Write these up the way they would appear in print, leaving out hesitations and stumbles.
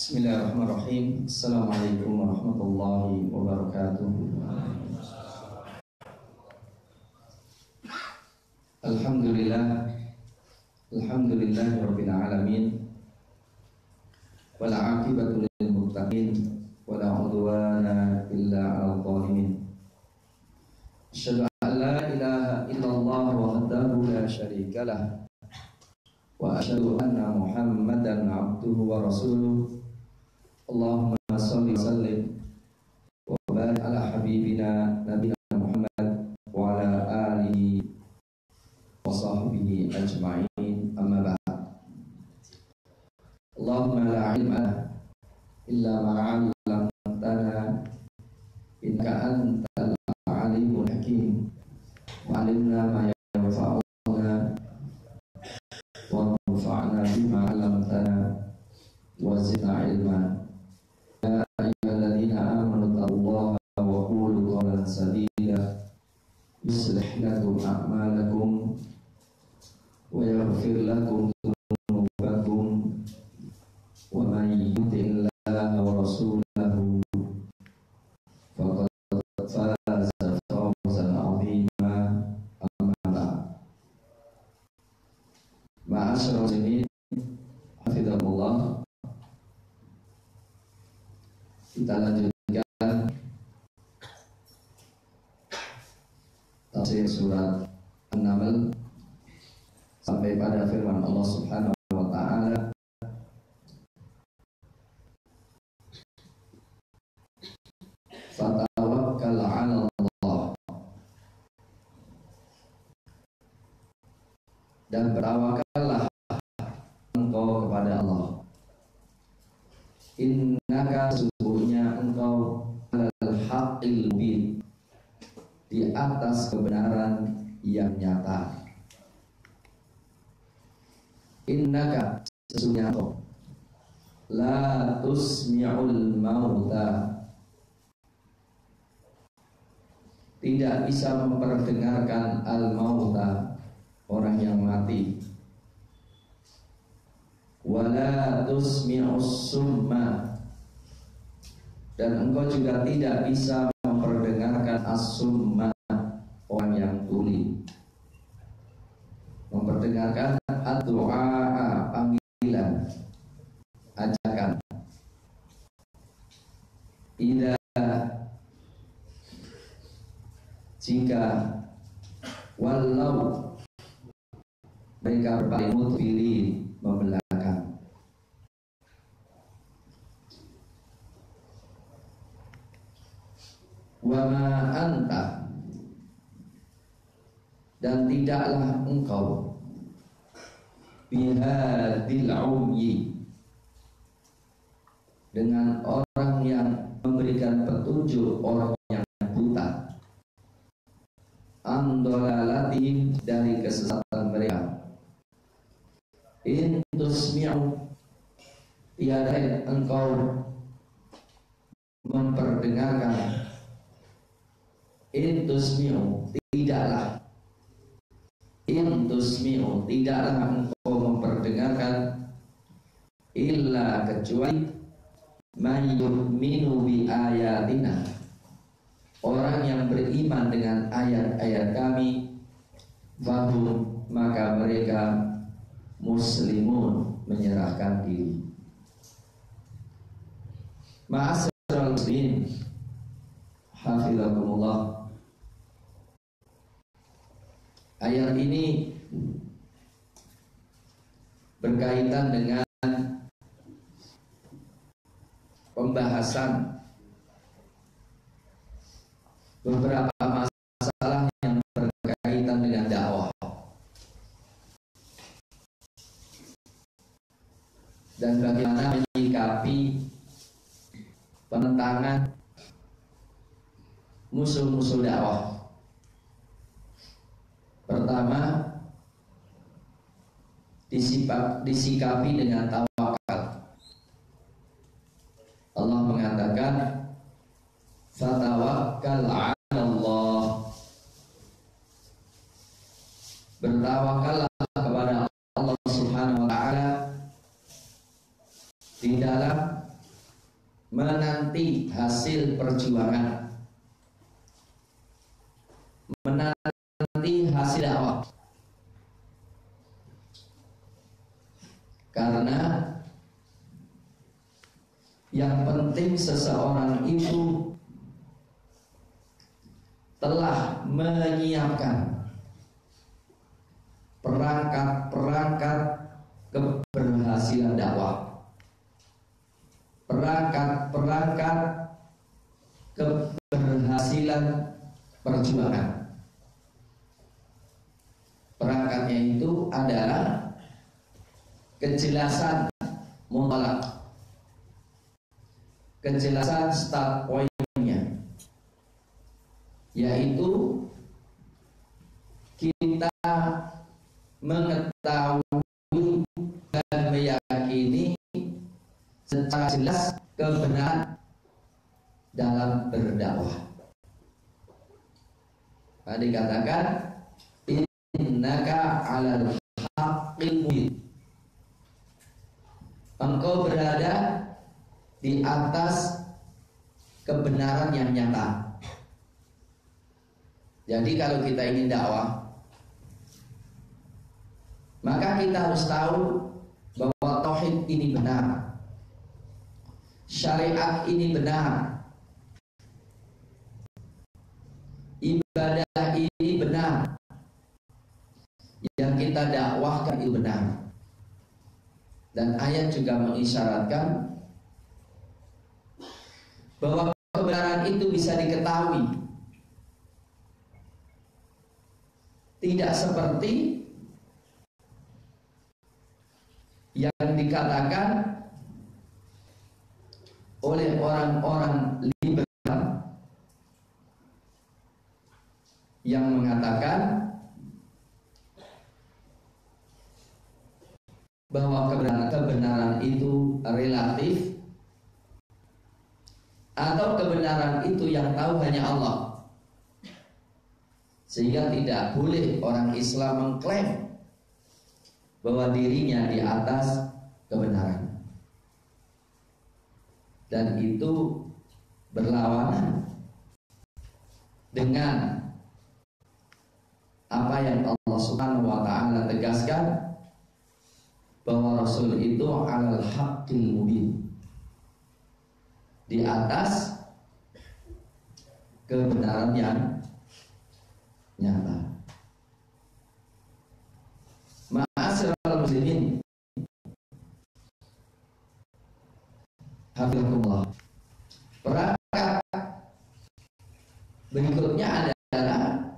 Bismillahirrahmanirrahim. Assalamualaikum warahmatullahi wabarakatuh. Alhamdulillahirabbil alamin. Wal 'aqibatu lil muttaqin wa la 'udwana illa 'alal zalimin. Asyhadu an la ilaha illallah wahdahu la syarikalah wa asyhadu anna Muhammadan 'abduhu wa rasuluh. Allahumma shalli wa sallim wa barik ala habibina nabiyina Muhammad wa ala alihi wa sahbihi ajma'in, amma ba'd. Allahumma la ilma illa ma 'allamtana innaka antal alimul hakim wa 'allimna ma yanfa'una wa anfa'na bima 'allamtana wa zidna ilma. Ya ayyuhalladzina amanu taqullaha wa qulu qawlan sadida yuslih lakum a'malakum wa yaghfir lakum dhunubakum wa man yuti'illaha wa rasulahu faqad faza fawzan 'azima, amma ba'd. Ma'asyiral muslimin hafizahullah, kita lanjutkan tafsir surat An-Naml sampai pada firman Allah Subhanahu wa ta'ala, fatawakkal 'ala Allah, dan bertawakallah engkau kepada Allah. Innaka, sesungguhnya engkau, alal haqqil mubin, di atas kebenaran yang nyata. Innaka, sesungguhnya engkau, la tusmi'ul mauta, tidak bisa memperdengarkan al-mauta, orang yang mati. Wala tusmi'us summa, dan engkau juga tidak bisa memperdengarkan as-summa, orang yang tuli. Memperdengarkan ad-du'a, panggilan, ajakan. Idza, jika, walau, mereka berpaling mudbirin, membelakang. Wa ma anta, dan tidaklah engkau, bihadil umyi, dengan orang yang memberikan petunjuk orang yang buta, andolalatihim, dari kesesatan mereka. In tusmi'u, tiada engkau memperdengarkan. In tusmi'u, tidaklah. In tusmi'u, tidaklah engkau memperdengarkan, illa, kecuali, man yu'minu bi ayatina, orang yang beriman dengan ayat-ayat kami, fahum, maka mereka muslimun, menyerahkan diri. Ma'asyiral muslimin hafizakumullah, ayat ini berkaitan dengan pembahasan beberapa masalah yang berkaitan dengan dakwah dan bagaimana menyikapi penentangan musuh-musuh dakwah. Pertama, disikapi dengan tawakal. Allah mengatakan, fatawakkal 'ala Allah, bertawakallah kepada Allah Subhanahu wa ta'ala di dalam menanti hasil perjuangan, menanti hasil dakwah. Karena yang penting seseorang itu telah menyiapkan perangkat-perangkat keberhasilan dakwah, perangkat-perangkat keberhasilan perjuangan. Perangkatnya itu adalah kejelasan mutlak, kejelasan start point-nya, yaitu kita mengetahui dan meyakini secara jelas kebenaran dalam berdakwah. Dikatakan innaka 'alal haqqil mubin, engkau berada di atas kebenaran yang nyata. Jadi kalau kita ingin dakwah, maka kita harus tahu bahwa tauhid ini benar, syariat ini benar, ibadah ini benar, yang kita dakwahkan itu benar. Dan ayat juga mengisyaratkan bahwa kebenaran itu bisa diketahui, tidak seperti yang dikatakan oleh orang-orang liberal yang mengatakan bahwa kebenaran itu relatif, atau kebenaran itu yang tahu hanya Allah, sehingga tidak boleh orang Islam mengklaim bahwa dirinya di atas kebenaran. Dan itu berlawanan dengan apa yang Allah Subhanahu wa ta'ala tegaskan, bahwa Rasul itu 'alal haqqil mubin, di atas kebenaran yang nyata. Ma'asyiral muslimin, hafizakumullah. Perangkat berikutnya adalah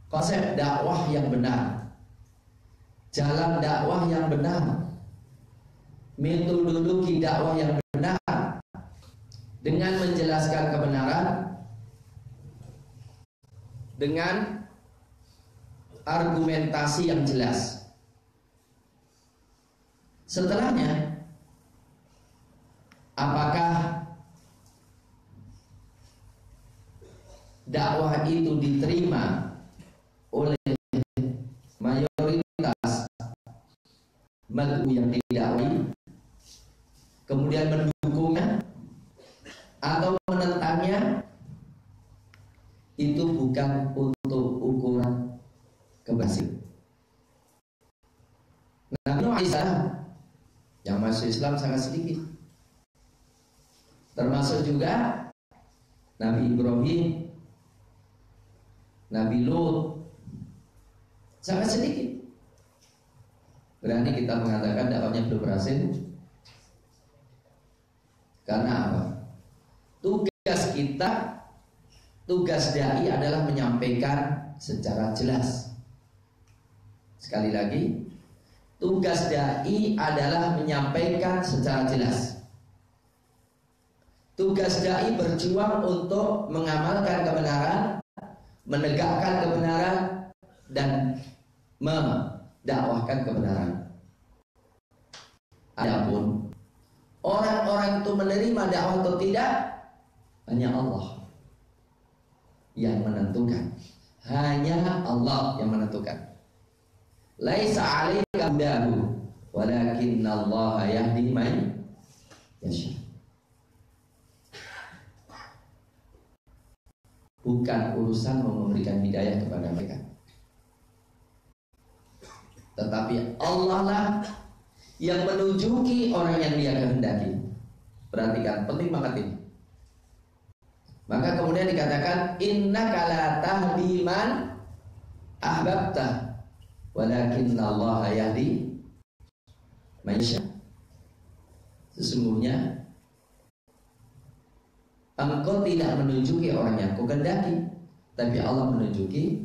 konsep dakwah yang benar, jalan dakwah yang benar, metodologi dakwah yang benar, dengan menjelaskan kebenaran dengan argumentasi yang jelas. Setelahnya, apakah dakwah itu diterima oleh mayoritas mad'u yang didakwahi, kemudian mendukungnya atau menentangnya, itu bukan untuk ukuran keberhasilan. Nabi Nuh alaihissalam yang masuk Islam sangat sedikit, termasuk juga Nabi Ibrahim, Nabi Lut, sangat sedikit. Berani kita mengatakan dakwahnya belum berhasil? Karena apa? Tugas kita, tugas dai adalah menyampaikan secara jelas. Sekali lagi, tugas dai adalah menyampaikan secara jelas. Tugas dai berjuang untuk mengamalkan kebenaran, menegakkan kebenaran, dan mendakwahkan kebenaran. Adapun orang-orang itu menerima dakwah atau tidak, hanya Allah yang menentukan. Hanya Allah yang menentukan. Laisa 'alaika hudahu, walakinallaha yahdi man yasha. bukan urusan memberikan hidayah kepada mereka, tetapi Allah lah yang menunjuki orang yang Dia kehendaki. Perhatikan, penting banget ini. Maka kemudian dikatakan innaka la tahdi man ahbabta walakinnallaha yahdi man yasha. Sesungguhnya engkau tidak menunjuki orang yang kau kehendaki, tapi Allah menunjuki.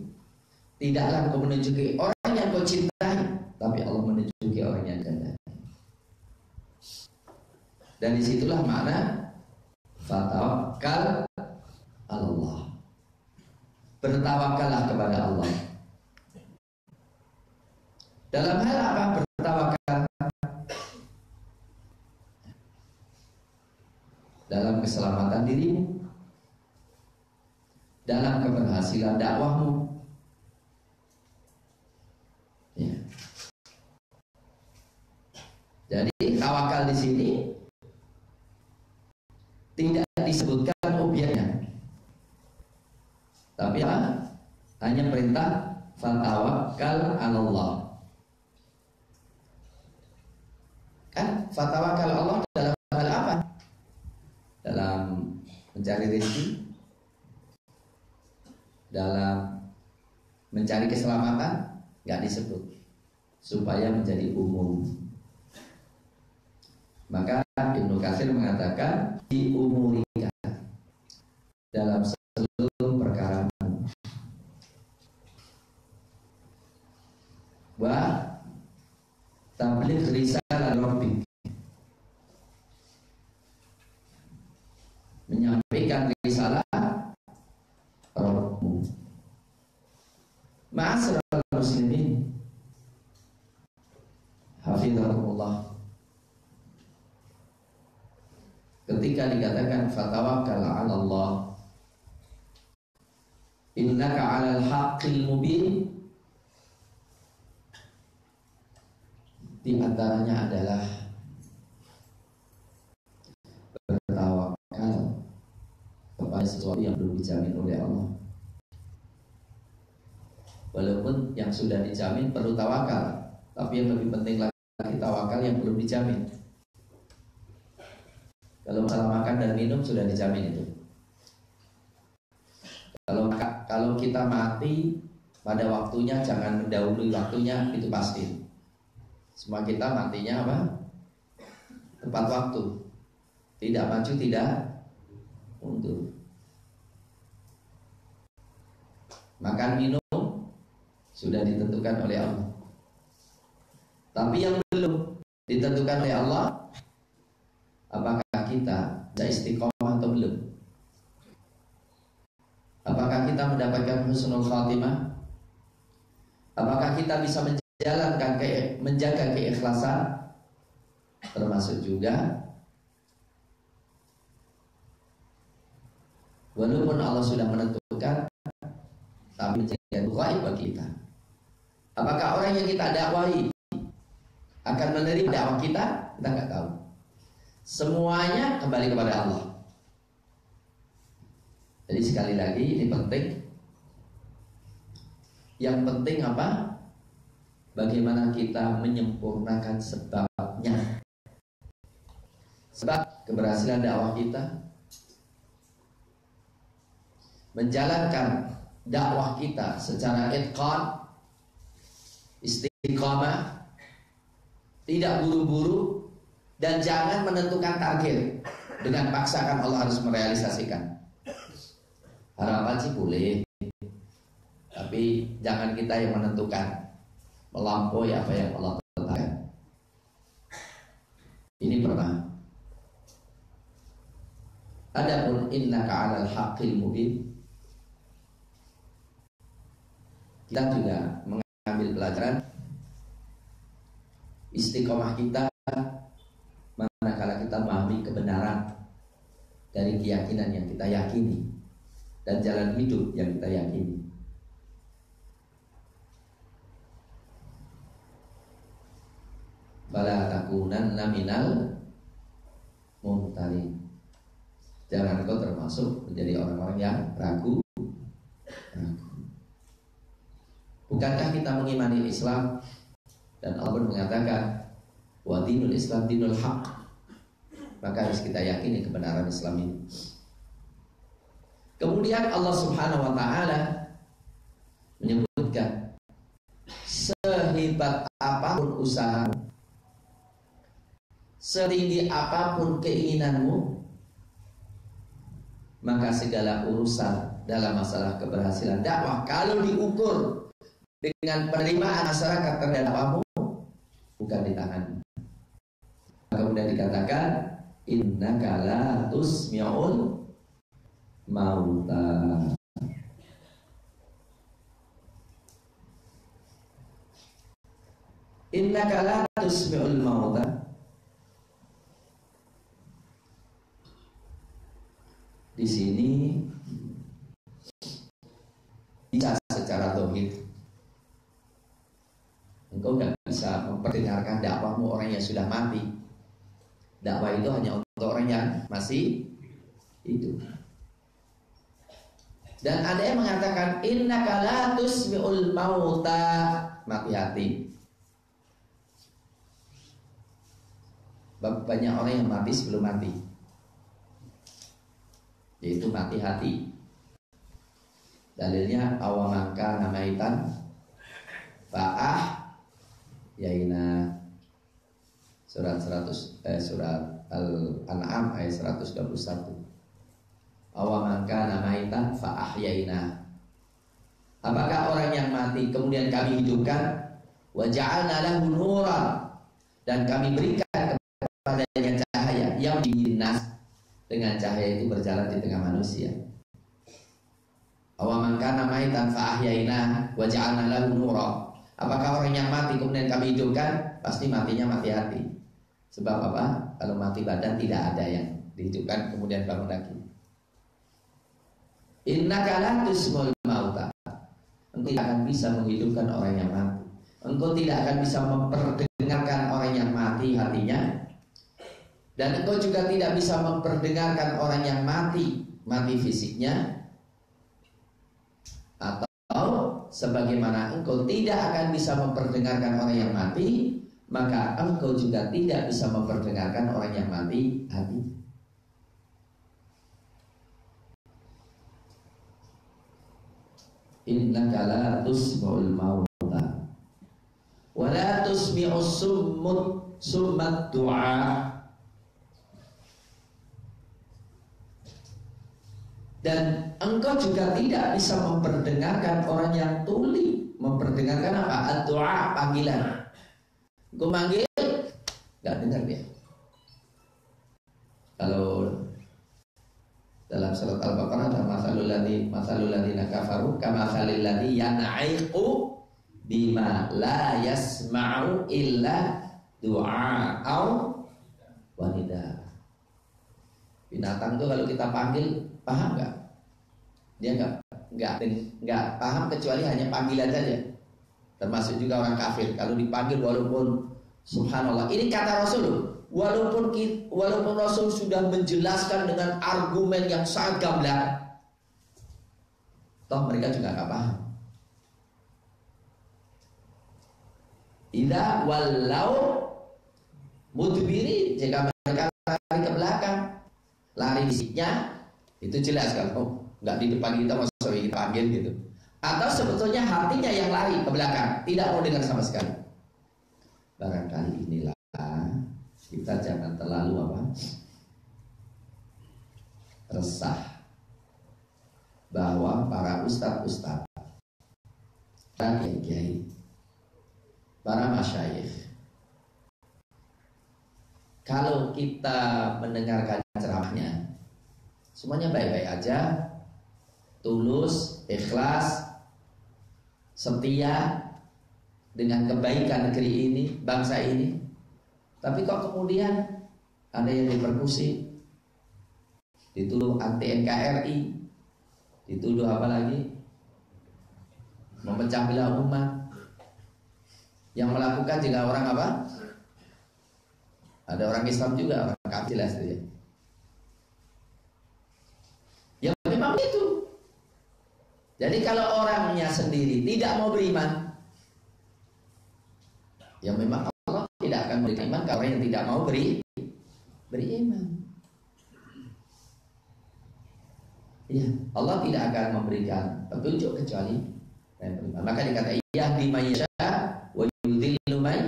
Tidaklah engkau menunjuki orang yang kau cintai, tapi Allah menunjuki orang yang kehendaki. Dan disitulah makna fatawakkal Allah. Bertawakallah kepada Allah. Dalam hal apa bertawakal? Dalam keselamatan dirimu, dalam keberhasilan dakwahmu. Ya. Jadi tawakal di sini tidak disebutkan objeknya, tapi hanya perintah fatawakkal 'alallah. Kan fatawakkal Allah dalam hal apa? Dalam mencari rezeki, dalam mencari keselamatan, nggak disebut, supaya menjadi umum. Maka Ibnu Katsir mengatakan di umurika, dalam seluruh perkara, wa tabligh risalah rabbik, menyampaikan risalah Rabbmu. Ma'asyiral muslimin, hafizakumullah. Ketika dikatakan fatawakkal 'ala Allah, innaka 'alal haqqil mubin, di antaranya adalah bertawakal kepada sesuatu yang belum dijamin oleh Allah. Walaupun yang sudah dijamin perlu tawakal, tapi yang lebih penting lagi tawakal yang belum dijamin. Kalau masalah makan dan minum sudah dijamin itu. Kalau kita mati pada waktunya, jangan mendahului waktunya, itu pasti. Semua kita matinya apa? Tepat waktu. Tidak maju, tidak mundur. Makan minum sudah ditentukan oleh Allah. Tapi yang belum ditentukan oleh Allah, apakah kita bisa istiqomah atau belum? Apakah kita mendapatkan husnul khatimah? Apakah kita bisa menjaga keikhlasan? Termasuk juga walaupun Allah sudah menentukan, tapi menjaga ghaib bagi kita. Apakah orang yang kita dakwahi akan menerima dakwah kita? Kita nggak tahu. Semuanya kembali kepada Allah. Jadi sekali lagi ini penting. Yang penting apa? Bagaimana kita menyempurnakan sebabnya. Sebab keberhasilan dakwah kita, menjalankan dakwah kita secara itqan, istiqamah, tidak buru-buru, dan jangan menentukan target dengan paksakan Allah harus merealisasikan. Harapan sih boleh, tapi jangan kita yang menentukan, melampaui apa yang Allah tetapkan. Ini pertama. Adapun innaka 'alal haqqil mubin, kita juga mengambil pelajaran istiqomah kita manakala kita memahami kebenaran dari keyakinan yang kita yakini dan jalan hidup yang kita yakini. Fala takunanna minal mumtarin. Jangan kau termasuk menjadi orang-orang yang ragu bukankah kita mengimani Islam? Dan Allah pun mengatakan wa dinul Islam dinul haq. Maka harus kita yakini kebenaran Islam ini. Kemudian Allah Subhanahu wa taala menyebutkan, sehebat apapun usahamu, setinggi apapun keinginanmu, maka segala urusan dalam masalah keberhasilan dakwah kalau diukur dengan penerimaan masyarakat terhadap kamu bukan di tanganmu. Kemudian dikatakan innaka la tusmi'ul mauta. Innaka la tusmi'ul mauta. Di sini bisa secara tauhid. Engkau tidak bisa memperdengarkan dakwahmu orang yang sudah mati. Dakwah itu hanya untuk orang yang masih hidup. Dan ada yang mengatakan innaka la tusmi'ul mauta, mati hati. Banyak orang yang mati sebelum mati, yaitu mati hati. Dalilnya awamangka namaitan fa'ah yaina, surat Al-An'am ayat 121. Awamangka namaitan fa'ah yaina. Apakah orang yang mati kemudian kami hidupkan? Wa ja'alna lahu nuran, dan kami berikan kepadanya cahaya yang dinas, dengan cahaya itu berjalan di tengah manusia. Awaman kana maitan fa ahyaina wa ja'alna lahu nura. Apakah orang yang mati kemudian kami hidupkan? Pasti matinya mati hati. Sebab apa? Kalau mati badan tidak ada yang dihidupkan kemudian bangun lagi. Innaka la tusmul mauta. Engkau tidak akan bisa menghidupkan orang yang mati. Engkau tidak akan bisa memperdengarkan orang yang mati hatinya. Dan engkau juga tidak bisa memperdengarkan orang yang mati fisiknya. Atau sebagaimana engkau tidak akan bisa memperdengarkan orang yang mati, maka engkau juga tidak bisa memperdengarkan orang yang mati hati. Innaka la tusmi'ul mauta wa la tusmi'us summat du'a. Dan engkau juga tidak bisa memperdengarkan orang yang tuli. Memperdengarkan apa? Ad-du'a, panggilan. Engkau manggil, gak dengar dia. Kalau dalam surat Al-Baqarah ada masalul ladzina kafaru kamatsalil ladzi yan'iqu bima la yasma'u illa du'a'aw wa nida. Binatang itu kalau kita panggil paham nggak? Dia nggak paham kecuali hanya panggilan saja. Termasuk juga orang kafir. Kalau dipanggil walaupun subhanallah. Ini kata Rasul. Walaupun Rasul sudah menjelaskan dengan argumen yang sangat gamblang, toh mereka juga nggak paham. Idza wallau mudbiri, jika mereka lari ke belakang, lari fisiknya itu jelas kalau nggak di depan kita masuk kita panggil gitu. Atau sebetulnya hatinya yang lari ke belakang, tidak mau dengar sama sekali. Barangkali inilah kita jangan terlalu resah bahwa para ustadz, para kiai, para masyayikh, kalau kita mendengarkan ceramahnya semuanya baik-baik aja, tulus, ikhlas, setia dengan kebaikan negeri ini, bangsa ini. Tapi kok kemudian ada yang dipersekusi, dituduh anti NKRI, dituduh apa lagi? Memecah belah umat. Yang melakukan juga orang apa? Ada orang Islam juga, orang kafir jelas ya. Ya memang itu. Jadi kalau orangnya sendiri tidak mau beriman, Ya memang Allah tidak akan memberikan iman ke orang yang tidak mau beriman. Ya, Allah tidak akan memberikan petunjuk kecuali yang beriman. Maka dikatakan yahdi may yasha wa yudhillu may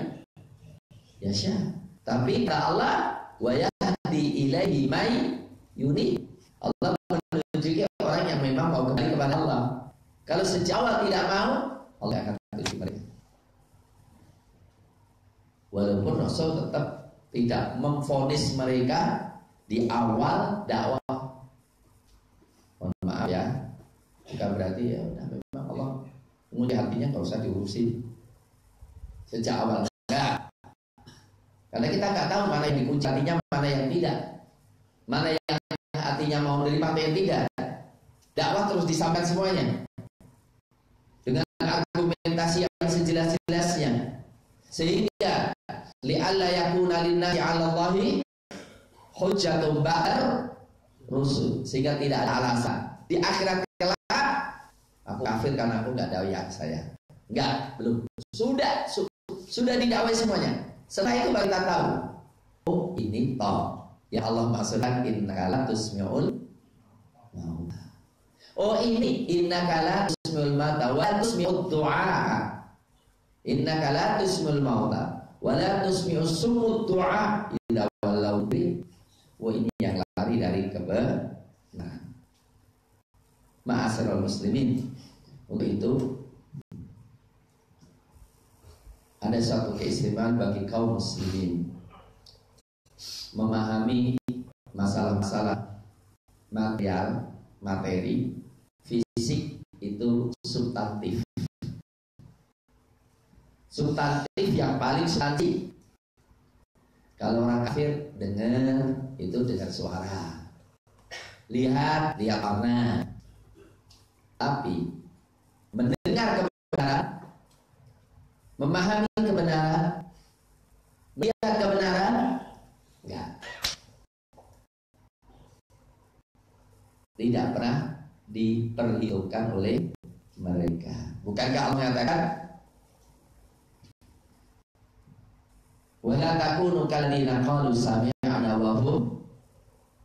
yasha. Tapi kata Allah wa yahdi ilaihi may yunib. Allah menunjuki orang yang memang mau kembali kepada Allah. Kalau sejak awal tidak mau, Allah akan tunjuk mereka. Walaupun Rasul tetap tidak memvonis mereka di awal dakwah. Mohon maaf ya, bukan berarti ya udah memang Allah menguji hatinya nggak usah diurusin sejak awal. Enggak, karena kita nggak tahu mana yang dikunci hatinya, mana yang tidak, mana yang hatinya mau menerima, mana yang tidak. Dakwah terus disampaikan semuanya dengan argumentasi yang sejelas-jelasnya, sehingga li'alla yakuna linnasi 'ala Allahi hujjatun ba'da rusul, sehingga tidak ada alasan di akhirat kelak aku kafir karena aku nggak dakwah saya. Enggak, belum. Sudah didakwai semuanya. Setelah itu baru kita tahu, oh ini toh yang Allah maksudkan innaka la tusmi'ul mauta. Oh ini innaka la tusmi'ul mauta wa tusmi'ud du'a. Innaka la tusmi'ul mauta wa la tusmi'us summud du'a idza wallau bi. Oh ini yang lari dari kebenaran. Ma'asyiral muslimin, untuk itu ada suatu keistimewaan bagi kaum muslimin memahami masalah-masalah material, materi, fisik itu substantif. Substantif yang paling substantif. Kalau orang kafir dengar, itu dengar suara, lihat warna. Tapi mendengar kebenaran, memahami kebenaran, melihat kebenaran, enggak. Tidak pernah diperhitungkan oleh mereka. Bukankah Allah mengatakan wala takunu kalladzina qalu sami'na wa hum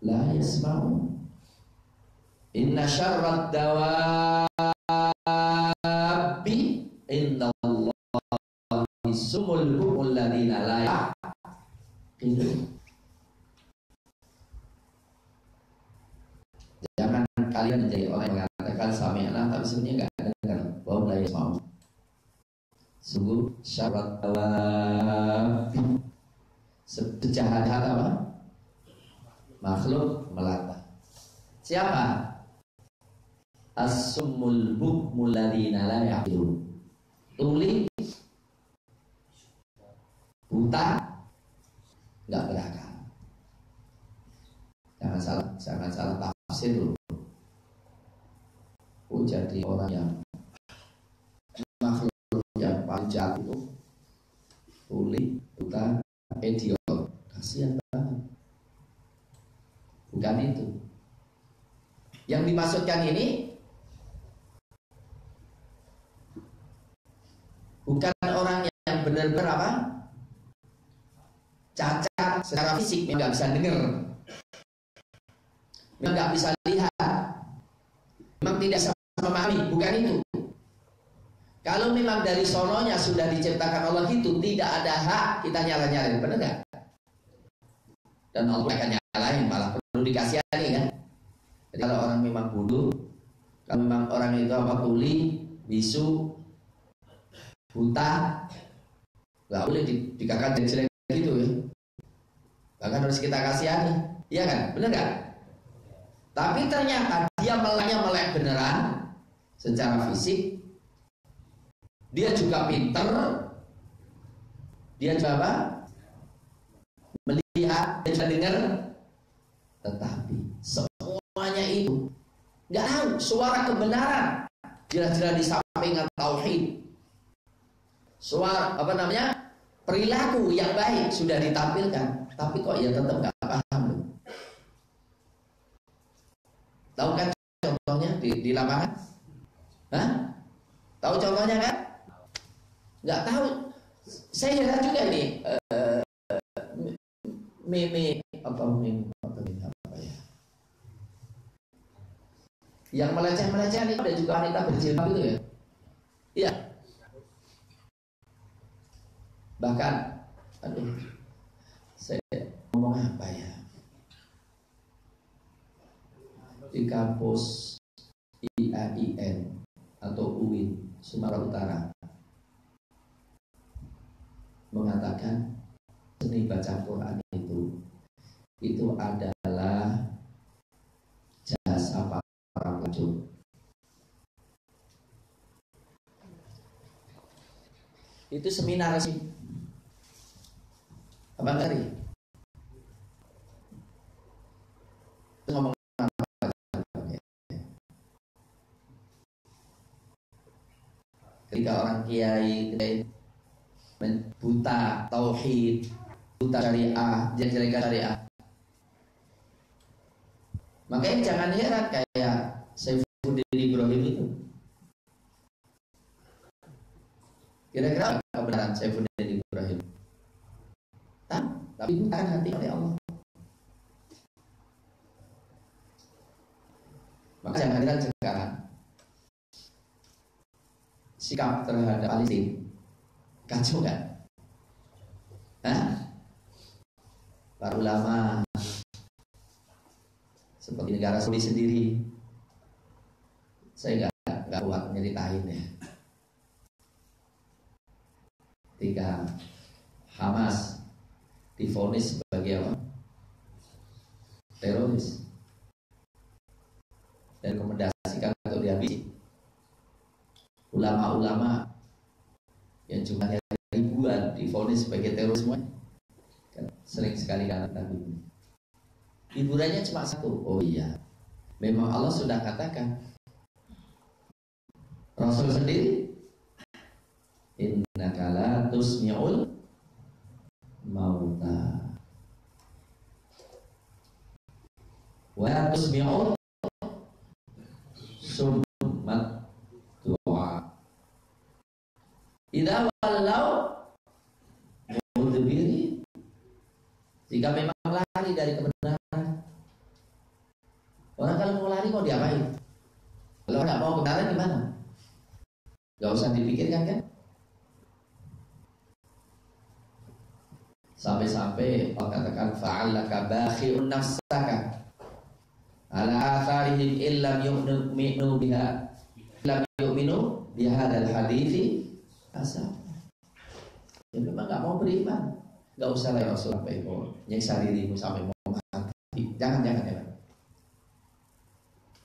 la yasma'un. Inna syarrad dawabi indallahi sumul bu'ul ladzina la yaqilun. Jangan kalian menjadi orang yang mengatakan sami'na tapi sebenarnya enggak dengar, wa hum la yasma'un. Sungguh syarat dawabi, sejahat apa? Makhluk melata. Siapa? As-summul bukmul ladzina la yaqilun. Tuli, buta, enggak berakal. Jangan salah tafsir dulu. Jadi orang yang makhluk yang paling jahat itu tuli, buta, idiot. Kasihan banget. Bukan itu. Yang dimaksudkan ini bukan orang yang benar-benar apa? Cacat secara fisik, memang nggak bisa dengar, memang nggak bisa lihat, memang tidak bisa memahami, bukan itu. Kalau memang dari sononya sudah diciptakan Allah gitu, tidak ada hak kita nyala-nyalain, benar nggak? Dan Allah akan nyalain, malah perlu dikasihani kan? Jadi kalau orang memang bodoh, kalau memang orang itu apa tuli, bisu, buta, nggak boleh dikatakan jelek gitu ya. Bahkan harus kita kasihani, iya kan? Benar nggak? Tapi ternyata dia melek beneran secara fisik, dia juga pinter, dia juga apa? Melihat, dia juga dengar, tetapi semuanya itu nggak tahu suara kebenaran, jelas-jelas disampaikan tauhid. Suara apa namanya? Perilaku yang baik sudah ditampilkan, tapi kok ya tetap nggak paham. Tahu kan contohnya di lapangan? Hah? Tahu contohnya kan? Nggak tahu. Saya heran juga ini meme apa ya? Yang meleceh-meleceh ini ada juga wanita berjilbab itu ya. Iya. Bahkan aduh, saya ngomong apa ya? Di kampus IAIN atau UIN Sumatera Utara mengatakan seni baca Quran itu adalah jasa para pelacur. Itu seminar sih. Apa tadi? Ngomong ketika orang kiai buta tauhid, buta syariah, jelek-jelekan syariah, makanya jangan heran kayak Saifuddin Ibrahim itu. Kira-kira kebenaran Saifuddin Ibrahim? Tapi bukan hati oleh Allah. Maka jangan heran sekarang sikap terhadap Palestina kacau kan? Para ulama seperti negara Saudi sendiri, saya nggak kuat nyeritain ya. Ketika Hamas divonis sebagai apa? Teroris dan rekomendasikan untuk dihabisi. Ulama-ulama yang jumlahnya ribuan divonis sebagai terorisme kan sering sekali kan tadi. Hiburannya cuma satu. Oh iya, memang Allah sudah katakan, Rasul sendiri, innaka la tusmi'ul mauta wa tusmi'ul summat doa idza wallau mudbiri. Jika memang lari dari kebenaran, orang kalau mau lari mau diapain? Kalau nggak mau kebenaran gimana? Gak usah dipikirkan kan? Sampai-sampai Allah katakan fa'allaka bakhi'un nafsaka ala atharihim illam yu'minu biha lam yu'minu bihadzal hadithi asal. Ya memang gak mau beriman, gak usah lah ya Rasul sampai mau nyiksa dirimu sampai mau mati. Jangan.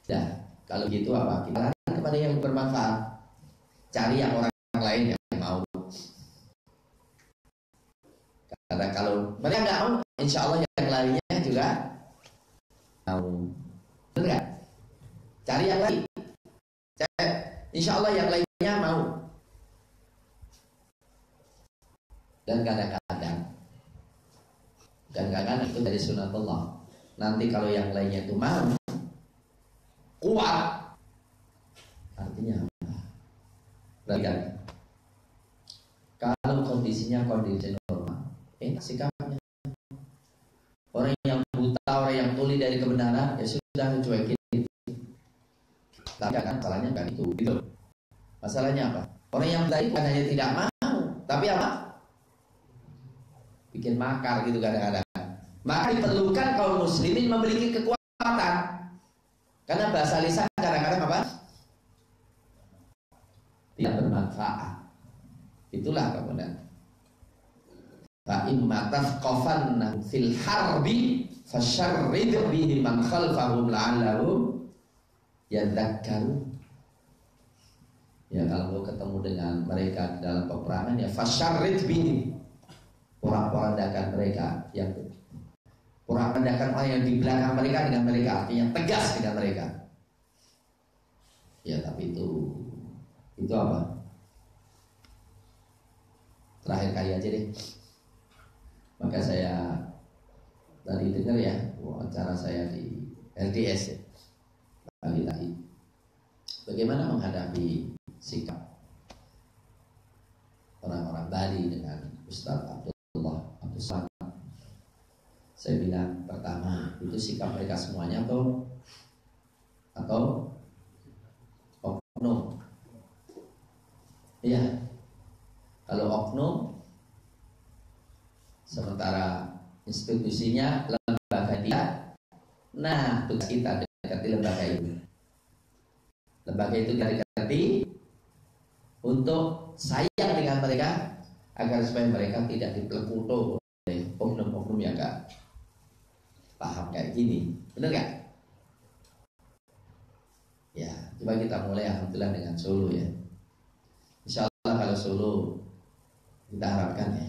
Dah, kalau gitu apa? Kita lari kepada yang bermanfaat. Cari yang orang lain yang mau. Karena kalau mereka nggak mau, insya Allah yang lainnya juga mau. Benar nggak? Cari yang lain. Insya Allah yang lainnya mau. Dan kadang-kadang itu dari sunatullah. Nanti kalau yang lainnya itu mau, kuat, artinya apa? Perhatikan. Kalau kondisinya kondisi normal, sikapnya. Orang yang buta, orang yang tuli dari kebenaran, ya sudah cuekin. Tapi kan masalahnya kan itu, gitu. Masalahnya apa? Orang yang buta itu hanya tidak mau, tapi apa? Bikin makar gitu kadang-kadang. Maka diperlukan kaum muslimin memiliki kekuatan. Karena bahasa lisan kadang-kadang apa? Tidak bermanfaat. Itulah kemudian. Fa imma tafqafanna fil harbi fasyarrid bihi man khalfahum la'allahum yadhakkarun. Ya kalau mau ketemu dengan mereka dalam peperangan ya fasyarrid bihi, porak-porandakan mereka, yang porak-porandakan orang yang di belakang mereka dengan mereka, artinya tegas dengan mereka. Ya tapi itu apa? Terakhir kali aja deh. Maka saya tadi dengar ya wawancara saya di LDS ya, tadi bagaimana menghadapi sikap orang-orang Bali dengan Ustaz Abdullah Abdul Samad. Saya bilang pertama itu sikap mereka semuanya atau oknum. Iya. Kalau oknum, sementara institusinya lembaga dia, nah tugas kita dekati lembaga itu. Lembaga itu dekati untuk sayang dengan mereka agar supaya mereka tidak dipelekuto oleh oknum-oknum yang gak paham kayak gini. Bener gak? Ya, coba kita mulai alhamdulillah dengan Solo ya. Insya Allah kalau Solo kita harapkan ya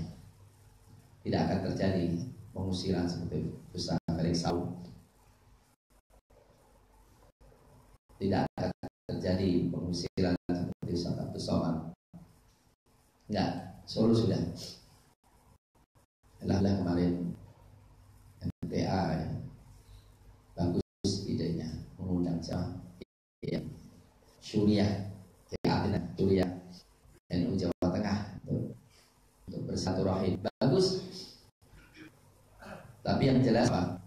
tidak akan terjadi pengusiran seperti Ustaz Felix Saud. Tidak akan terjadi pengusiran seperti Ustaz Abdul Somad. Enggak, Solo sudah. Alhamdulillah kemarin MTA ya, bagus idenya mengundang siapa? Ya, Suriah, Suriah, NU Jawa Tengah untuk bersilaturahim. Bagus. Tapi yang jelas apa?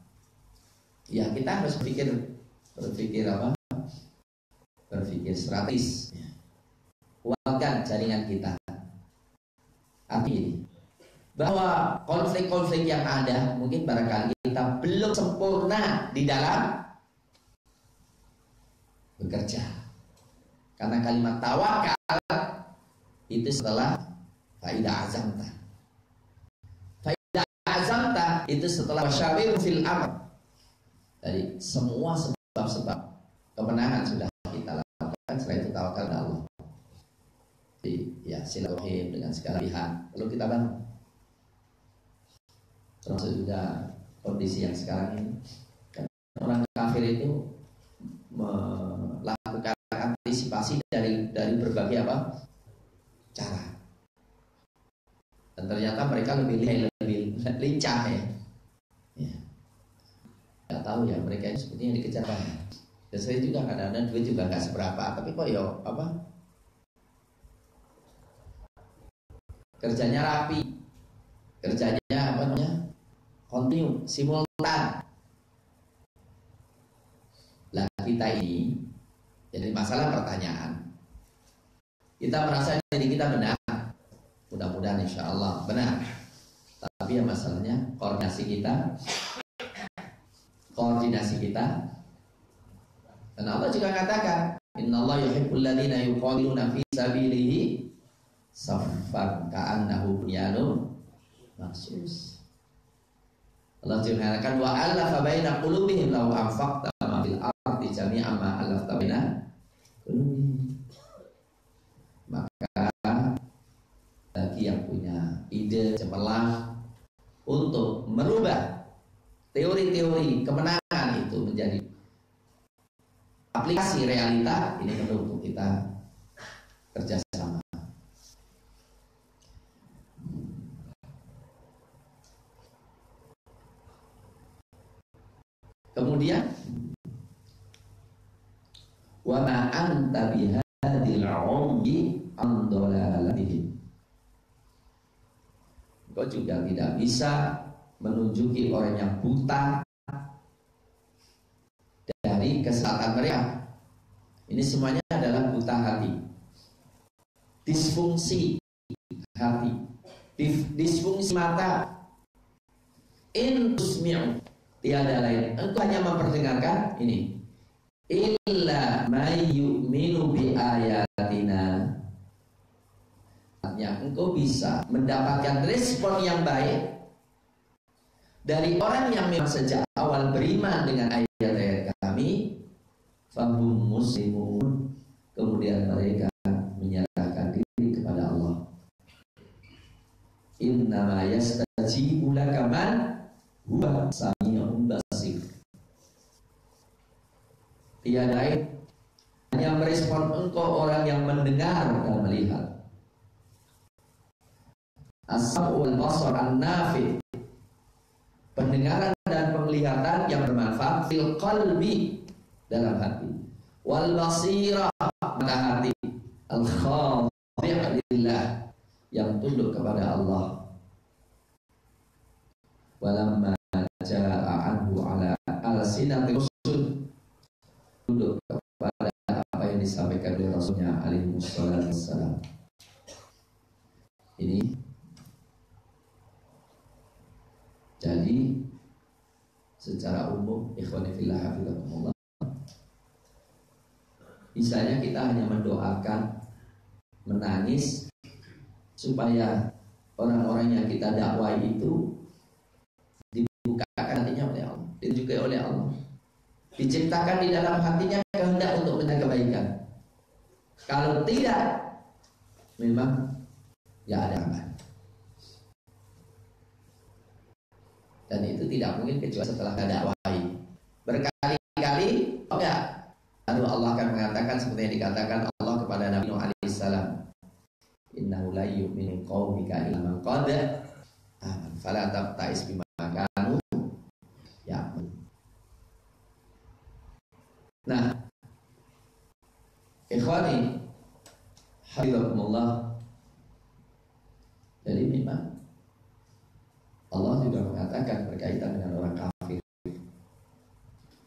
Ya kita harus berpikir apa? Berpikir strategis. Kuatkan jaringan kita. Artinya bahwa konflik-konflik yang ada mungkin barangkali kita belum sempurna di dalam bekerja. Karena kalimat tawakal itu setelah faidah azamta. Faidah azamta itu setelah wasyawir fil amr. Dari semua sebab-sebab kemenangan sudah kita lakukan, setelah itu tawakal kepada Allah. Jadi ya silaturahim dengan segala pihak perlu kita bangun. Termasuk juga kondisi yang sekarang ini orang kafir itu melakukan antisipasi dari berbagai cara, dan ternyata mereka lebih lincah ya. Nggak tahu ya mereka ini sepertinya dikejar banyak. Dan saya juga kadang-kadang duit juga nggak seberapa, tapi kok kerjanya rapi, kerjanya kontinu, simultan. Lah kita ini jadi masalah pertanyaan. Kita merasa diri kita benar, mudah-mudahan insya Allah benar. Tapi ya masalahnya koordinasi kita. Dan Allah juga katakan, Innallaha yuhibbul ladzina yuqatiluna fi sabilihi saffan ka'annahu bunyanun marsus. Allah juga mengatakan wa alafa baina qulubihim law anfaqta ma fil ardi jami'an ma alafta baina qulubihim. Maka bagi yang punya ide cemerlang untuk merubah teori-teori kemenangan itu menjadi aplikasi realita, ini perlu untuk kita kerjasama. Kemudian wa ma anta bihadil 'umyi an dalalatihim. Kau juga tidak bisa menunjuki orang yang buta dari kesalahan mereka. Ini semuanya adalah buta hati, disfungsi hati, disfungsi mata. In tusmi'u, tiada lain, engkau hanya memperdengarkan ini, illa may yu'minu bi ayatina. Artinya engkau bisa mendapatkan respon yang baik dari orang yang memang sejak awal beriman dengan ayat-ayat kami, fahum muslimun, kemudian mereka menyerahkan diri kepada Allah. Innama yastajibu laka man huwa sami'un basir. Tiada hanya merespon engkau orang yang mendengar dan melihat. As-sam'ul basar an-nafi, pendengaran dan penglihatan yang bermanfaat, fil qalbi, dalam hati, wal basira, mata hati, al khadhi' lillah, yang tunduk kepada Allah. Walamma jaa'a anhu ala al-sinati rusul, tunduk kepada apa yang disampaikan oleh Rasulnya alaihi wassalam. Ini jadi secara umum, ikhwani fillah hafizakumullah, misalnya kita hanya mendoakan, menangis supaya orang-orang yang kita dakwai itu dibukakan hatinya oleh Allah, ditunjukai oleh Allah, diciptakan di dalam hatinya kehendak untuk mencari kebaikan. Kalau tidak, memang ya ada aman. Dan itu tidak mungkin kecuali setelah dakwai berkali-kali. Oh ya, lalu Allah akan mengatakan seperti yang dikatakan Allah kepada Nabi Nuh alaihissalam, innahu la yu'minu qaumika illa man qad aman fala tabta'is bima kanu ya'malun. Nah, ikhwani hafizakumullah, jadi memang Allah juga mengatakan berkaitan dengan orang kafir,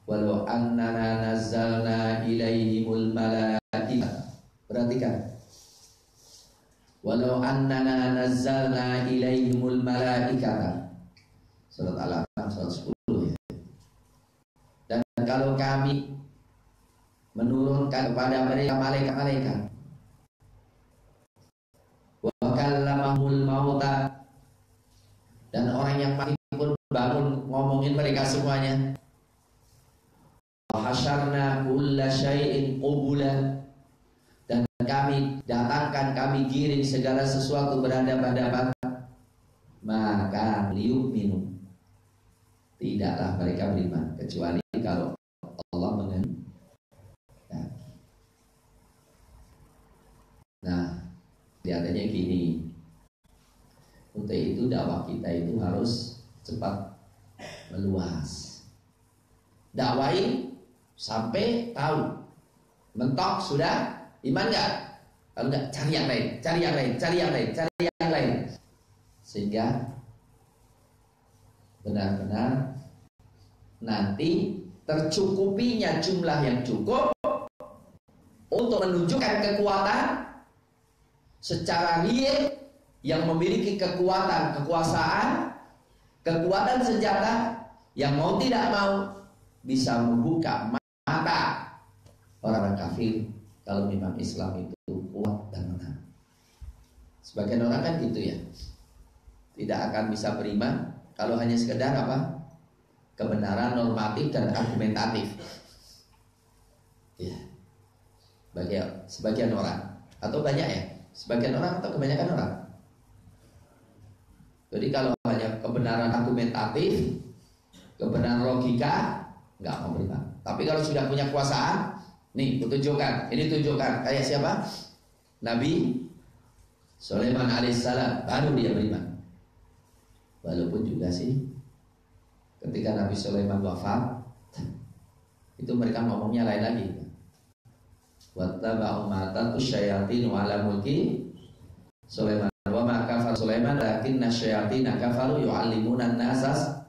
walau annana nazzalna ilaihimul malaikata. Perhatikan, walau annana nazzalna ilaihimul malaikata, surat Al-An'am 110 ya. Dan kalau kami menurunkan kepada mereka malaikat-malaikat, wa kallamahul mauta, dan orang yang mati pun bangun ngomongin mereka semuanya, hasyarna kulla syai'in qubula, dan kami datangkan, kami giring segala sesuatu berhadapan-hadapan, maka liyu'minu, tidaklah mereka beriman kecuali kalau Allah mengendaki. Nah, kelihatannya gini, untuk itu dakwah kita itu harus cepat meluas. Dakwai sampai tahu, mentok sudah, iman enggak? Kalau enggak, cari yang lain, cari yang lain, cari yang lain, cari yang lain, sehingga benar-benar nanti tercukupinya jumlah yang cukup untuk menunjukkan kekuatan secara real, yang memiliki kekuatan, kekuasaan, kekuatan senjata, yang mau tidak mau bisa membuka mata orang kafir kalau memang Islam itu kuat dan menang. Sebagian orang kan gitu ya, tidak akan bisa beriman kalau hanya sekedar apa? Kebenaran normatif dan argumentatif. Ya, sebagian orang, atau banyak ya? Sebagian orang atau kebanyakan orang? Jadi kalau hanya kebenaran argumentatif, kebenaran logika, nggak mau beriman. Tapi kalau sudah punya kekuasaan, nih kutunjukkan, ini tunjukkan, kayak siapa? Nabi Sulaiman alaihissalam, baru dia beriman. Walaupun juga sih, ketika Nabi Sulaiman wafat, itu mereka ngomongnya lain lagi. Wattaba'u ma tatlus syayatinu ala mulki Sulaiman. Wa ma kafara Sulaiman lakinna syayatina kafaru yu'allimuna an-nasa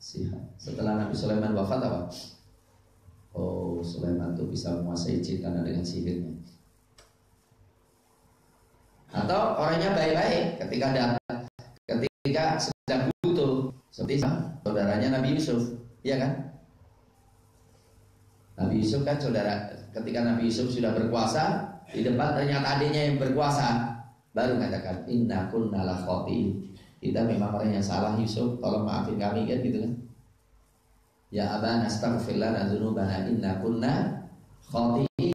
sihir. Setelah Nabi Sulaiman wafat apa? Oh, Sulaiman itu bisa menguasai jin karena dengan sihirnya. Atau orangnya baik-baik ketika sedang butuh, seperti saudaranya Nabi Yusuf, iya kan? Nabi Yusuf kan saudara, ketika Nabi Yusuf sudah berkuasa, di depan ternyata adiknya yang berkuasa, baru mengatakan inna kunna la khati, kita memang orang yang salah Yusuf, tolong maafin kami, kan gitu kan? Ya abana astaghfir lana dzunubana inna kunna khati.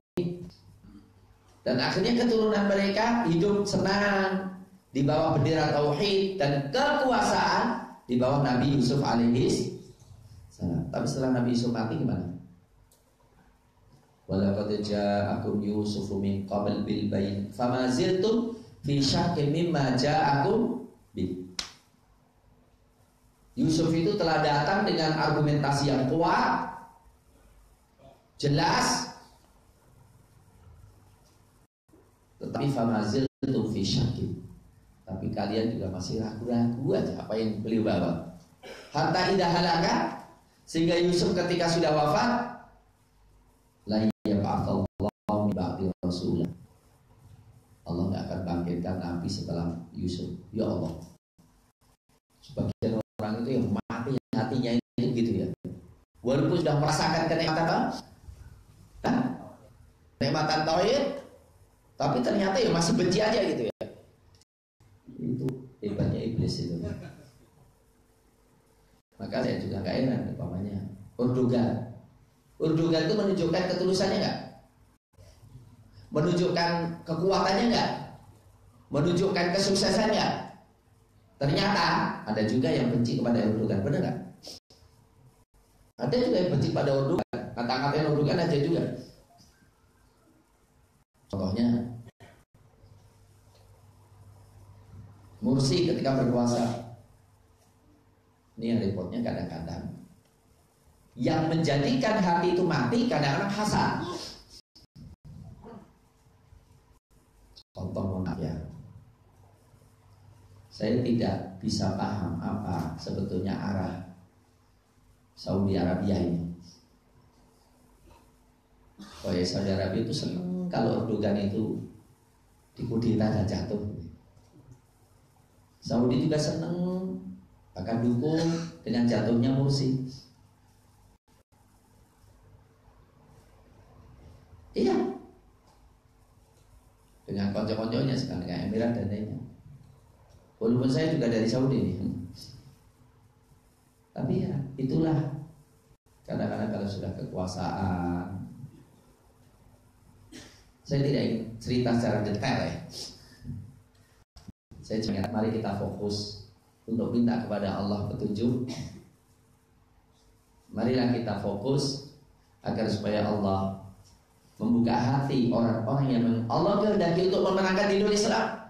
Dan akhirnya keturunan mereka hidup senang di bawah bendera tauhid dan kekuasaan di bawah Nabi Yusuf alaihi salam. Tapi setelah Nabi Yusuf mati gimana? Walaqad ja'akum Yusufu min qabl bil bayin fama ziltum fi syakkin mimma ja'akum bi. Yusuf itu telah datang dengan argumentasi yang kuat, jelas, tetapi fama ziltum fi syakkin, Tapi kalian juga masih ragu-ragu aja apa yang beliau bawa. Hatta idza halaka, sehingga Yusuf ketika sudah wafat, la yab'atsallahu min ba'di rasulah. Allah nggak akan bangkitkan nabi setelah Yusuf. Ya Allah. Sebagian orang itu yang mati hatinya itu gitu ya. Walaupun sudah merasakan kenikmatan apa? Kenikmatan tauhid, tapi ternyata ya masih benci aja gitu ya. Itu hebatnya iblis itu. Maka saya juga nggak enak umpamanya Urdugan. Urdugan itu menunjukkan ketulusannya nggak? Menunjukkan kekuatannya nggak? Menunjukkan kesuksesannya? Ternyata ada juga yang benci kepada Urdugan, benar nggak? Ada juga yang benci pada Urdugan. Kata-kata Urdugan aja juga. Contohnya Mursi ketika berkuasa. Ini yang repotnya kadang-kadang yang menjadikan hati itu mati kadang-kadang hasad. Contoh mohon maaf ya, saya tidak bisa paham apa sebetulnya arah Saudi Arabia ini. Oh ya, Saudi Arabia itu senang kalau Erdogan itu dikudeta dan jatuh. Saudi juga senang, bahkan dukung dengan jatuhnya Mursi. Iya, dengan konco-konconya sekarang dengan Emirat dan lainnya. Walaupun saya juga dari Saudi nih, tapi ya itulah kadang-kadang kalau sudah kekuasaan. Saya tidak ingin cerita secara detail ya. Saya cuma mari kita fokus untuk minta kepada Allah petunjuk. Marilah kita fokus agar supaya Allah membuka hati orang-orang yang Allah kehendaki untuk memenangkan dinul Islam.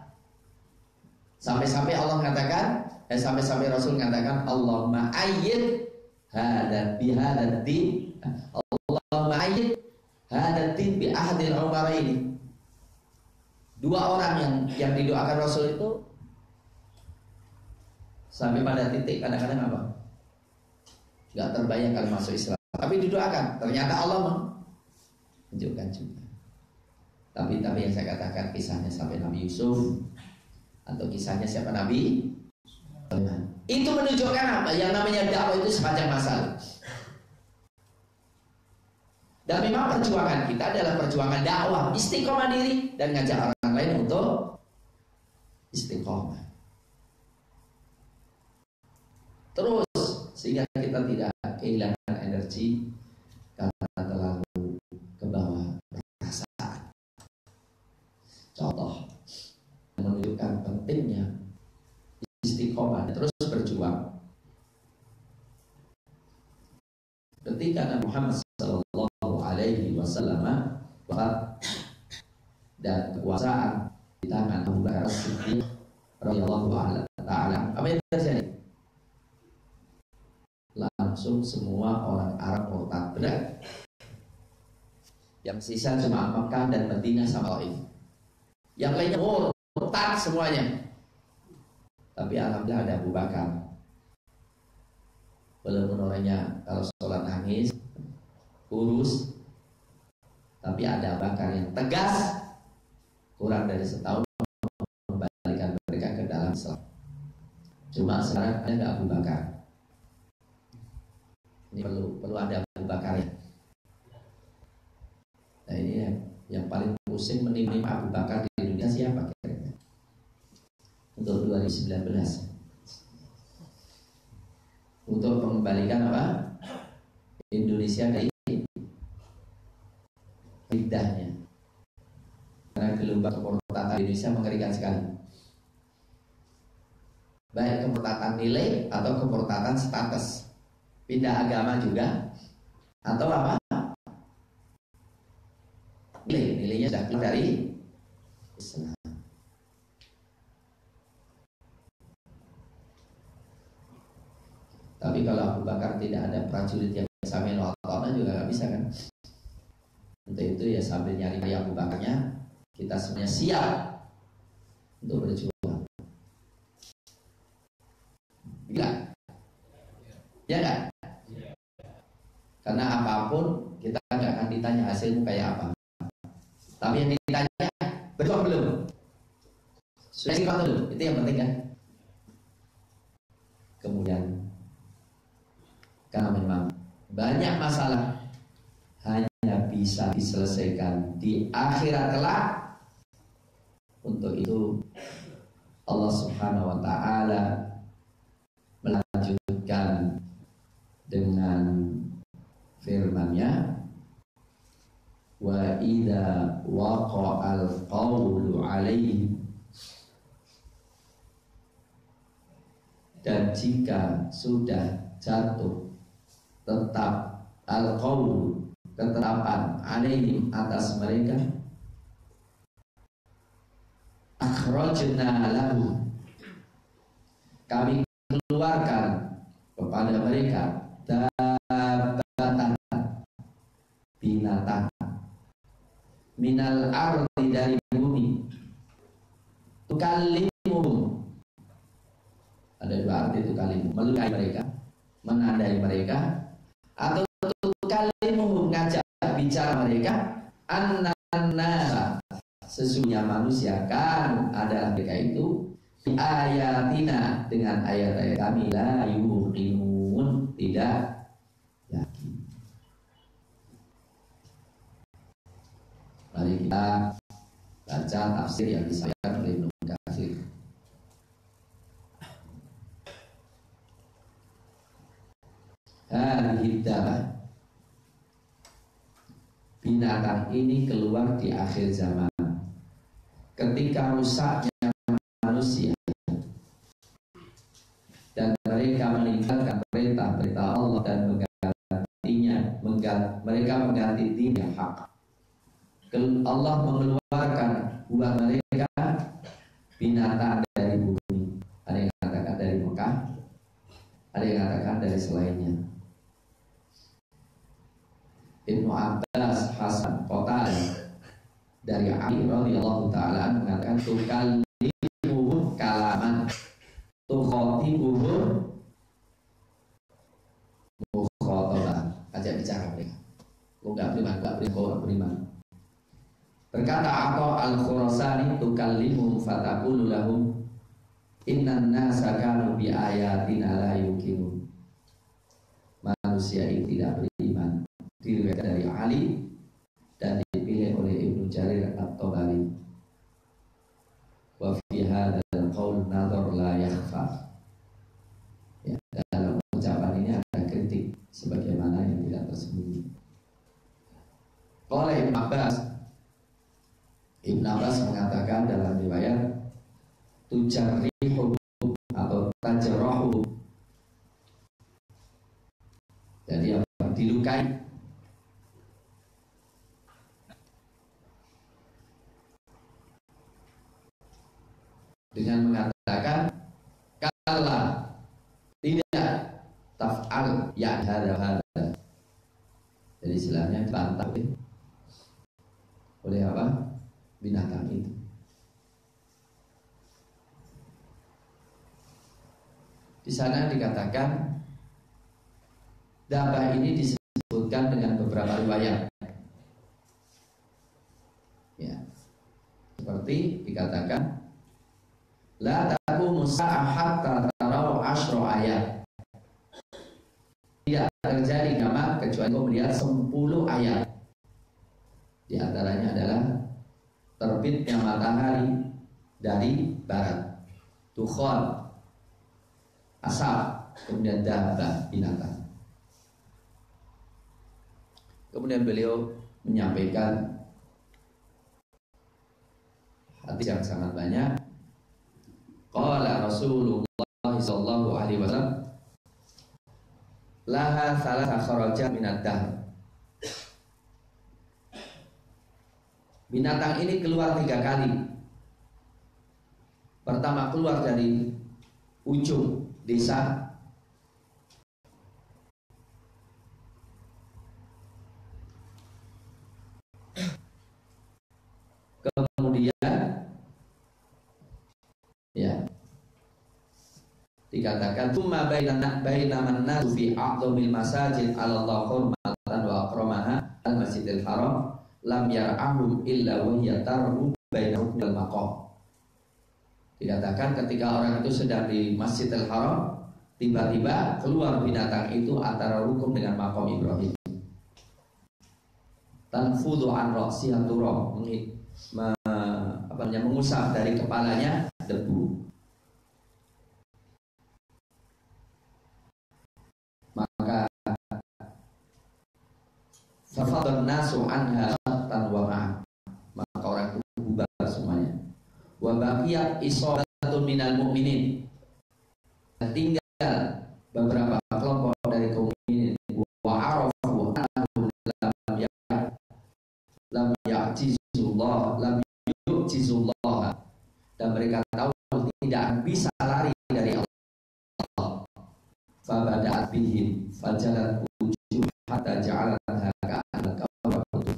Sampai-sampai Allah mengatakan, dan sampai-sampai Rasul mengatakan, Allahumma ayyid hadad bihadad din, Allahumma ayyid hadad din bi ahadil umaraini. Dua orang yang didoakan Rasul itu sampai pada titik kadang-kadang apa? Gak terbayang kalau masuk Islam, tapi didoakan. Ternyata Allah menunjukkan juga. Tapi yang saya katakan kisahnya sampai Nabi Yusuf atau kisahnya siapa Nabi? Itu menunjukkan apa? Yang namanya dakwah itu sepanjang masa. Dan memang perjuangan kita adalah perjuangan dakwah, istiqomah diri dan ngajak orang lain untuk istiqomah. Terus sehingga kita tidak kehilangan energi karena terlalu ke bawah perasaan. Contoh menunjukkan pentingnya istiqomah dan terus berjuang. Ketika Nabi Muhammad sallallahu alaihi wasallam wafat dan kekuasaan di tangan Abu Bakar As-Siddiq radhiyallahu taala, apa yang terjadi? Langsung semua orang Arab murtad, benar? Yang sisa cuma Makkah dan Madinah sama Taif. Yang lainnya murtad semuanya. Tapi alhamdulillah ada Abu Bakar. Walaupun orangnya kalau sholat nangis, kurus, tapi ada Abu Bakar yang tegas. Kurang dari setahun membalikan mereka ke dalam Islam. Cuma sekarang ada Abu Bakar. Ini perlu ada Abu Bakar ya. Nah ini yang paling pusing menimpa Abu Bakar di dunia siapa kira-kira? Untuk 2019 untuk mengembalikan apa? Indonesia dari lidahnya. Karena gelombang kemurtadan Indonesia mengerikan sekali. Baik kemurtadan nilai atau kemurtadan status. Pindah agama juga atau apa? Nilainya sudah keluar dari Islam. Tapi kalau Abu Bakar tidak ada prajurit yang sambil nonton juga nggak bisa kan? Untuk itu ya sambil nyari Abu Bakarnya, kita semuanya siap untuk berjuang. apapun, kita nggak akan ditanya hasilmu kayak apa. Tapi yang ditanya, berjuang belum? Sudah istiqomah belum? Itu yang penting kan. Kemudian, karena memang banyak masalah hanya bisa diselesaikan di akhirat kelak. Untuk itu Allah Subhanahu wa ta'ala melanjutkan dengan firman-Nya, wa idza waqa'al qawlu 'alaihi, dan jika sudah jatuh tetap al-qawl, ketetapan, 'alaihim, atas mereka, akhrajna lahu, kami keluarkan kepada mereka dabbatan, binatang, minal ardi, dari bumi, tukallimuhum, ada dua arti tukallimuhum, melukai mereka, menandai mereka, atau tukallimuhum, ngajak bicara mereka, annana, sesungguhnya manusia, kan adalah mereka itu, ayatina, dengan ayat-ayat kami, la yuqinun, tidak yakin. Mari kita baca tafsir yang disampaikan oleh Ibnu Katsir. Hiddah, binatang ini keluar di akhir zaman, ketika rusaknya manusia dan mereka meninggalkan perintah-perintah Allah dan menggantinya, mereka mengganti din yang hak. Allah mengeluarkan buat mereka binatang dari bumi. Ada yang katakan dari Mekah, ada yang katakan dari selainnya. Ibnu Abbas, Hasan, Qatadah, dari Ali radhiyallahu taala mengatakan, tukallimuhum kalaman, tukhatibuhum mukhatabah, ajak bicara mereka. Kau enggak beriman. Berkata Atha al-Khurasani, tukallimuhum fataqulu lahum innan nasa kanu bi ayatina la yuqinun. Manusia itu tidak beriman. Diriwayatkan dari Ali dan dipilih oleh Ibnu Jarir at-Tabari. Wa fi hadzal qaul nadhar la yakhfa. Ya, dalam ucapan ini ada kritik sebagaimana yang tidak tersembunyi. Oleh Ibn Abbas mengatakan dalam riwayat, tujarrihu atau tajrahu, jadi apa? Dilukai. Dengan mengatakan, kalla, tidak, taf'al, ya hada. Jadi istilahnya dibantah oleh apa? Binatang itu. Di sana dikatakan dabah ini disebutkan dengan beberapa riwayat. Ya. Seperti dikatakan, la taqumu sa'ah hatta tarau 10 ayat. Tidak terjadi kiamat kecuali kau melihat 10 ayat. Di antaranya adalah terbitnya matahari dari barat, dukhan, asap, kemudian dabah, binatang. Kemudian beliau menyampaikan hadis yang sangat banyak. Qala Rasulullah sallallahu alaihi wasallam, laha thalatha kharaja minad dahr. Binatang ini keluar 3 kali. Pertama keluar dari ujung desa, kemudian ya dikatakan tsumma bainaman nasu fi a'dhamil masajid 'ala Allah hurmatan wa lam yar'ahum illa wa hiya tarhu bainahum wal maqam. Dikatakan ketika orang itu sedang di Masjidil Haram, tiba-tiba keluar binatang itu antara rukun dengan makom Ibrahim. Tanfudu an ra'siha turab, mengusap dari kepalanya debu. Maka fafadan nasu anha tan wa ma'a, maka orang itu bubar semuanya. Wa baqiyat isabatun minal mu'minin, tinggal beberapa kelompok dari kaum mukminin. Wa arafu annahum lam yu'jizullah, dan mereka tahu tidak bisa lari dari Allah. Fa bada'at bihim fajalat wujuh hatta ja'alatha ka'al-kawabut.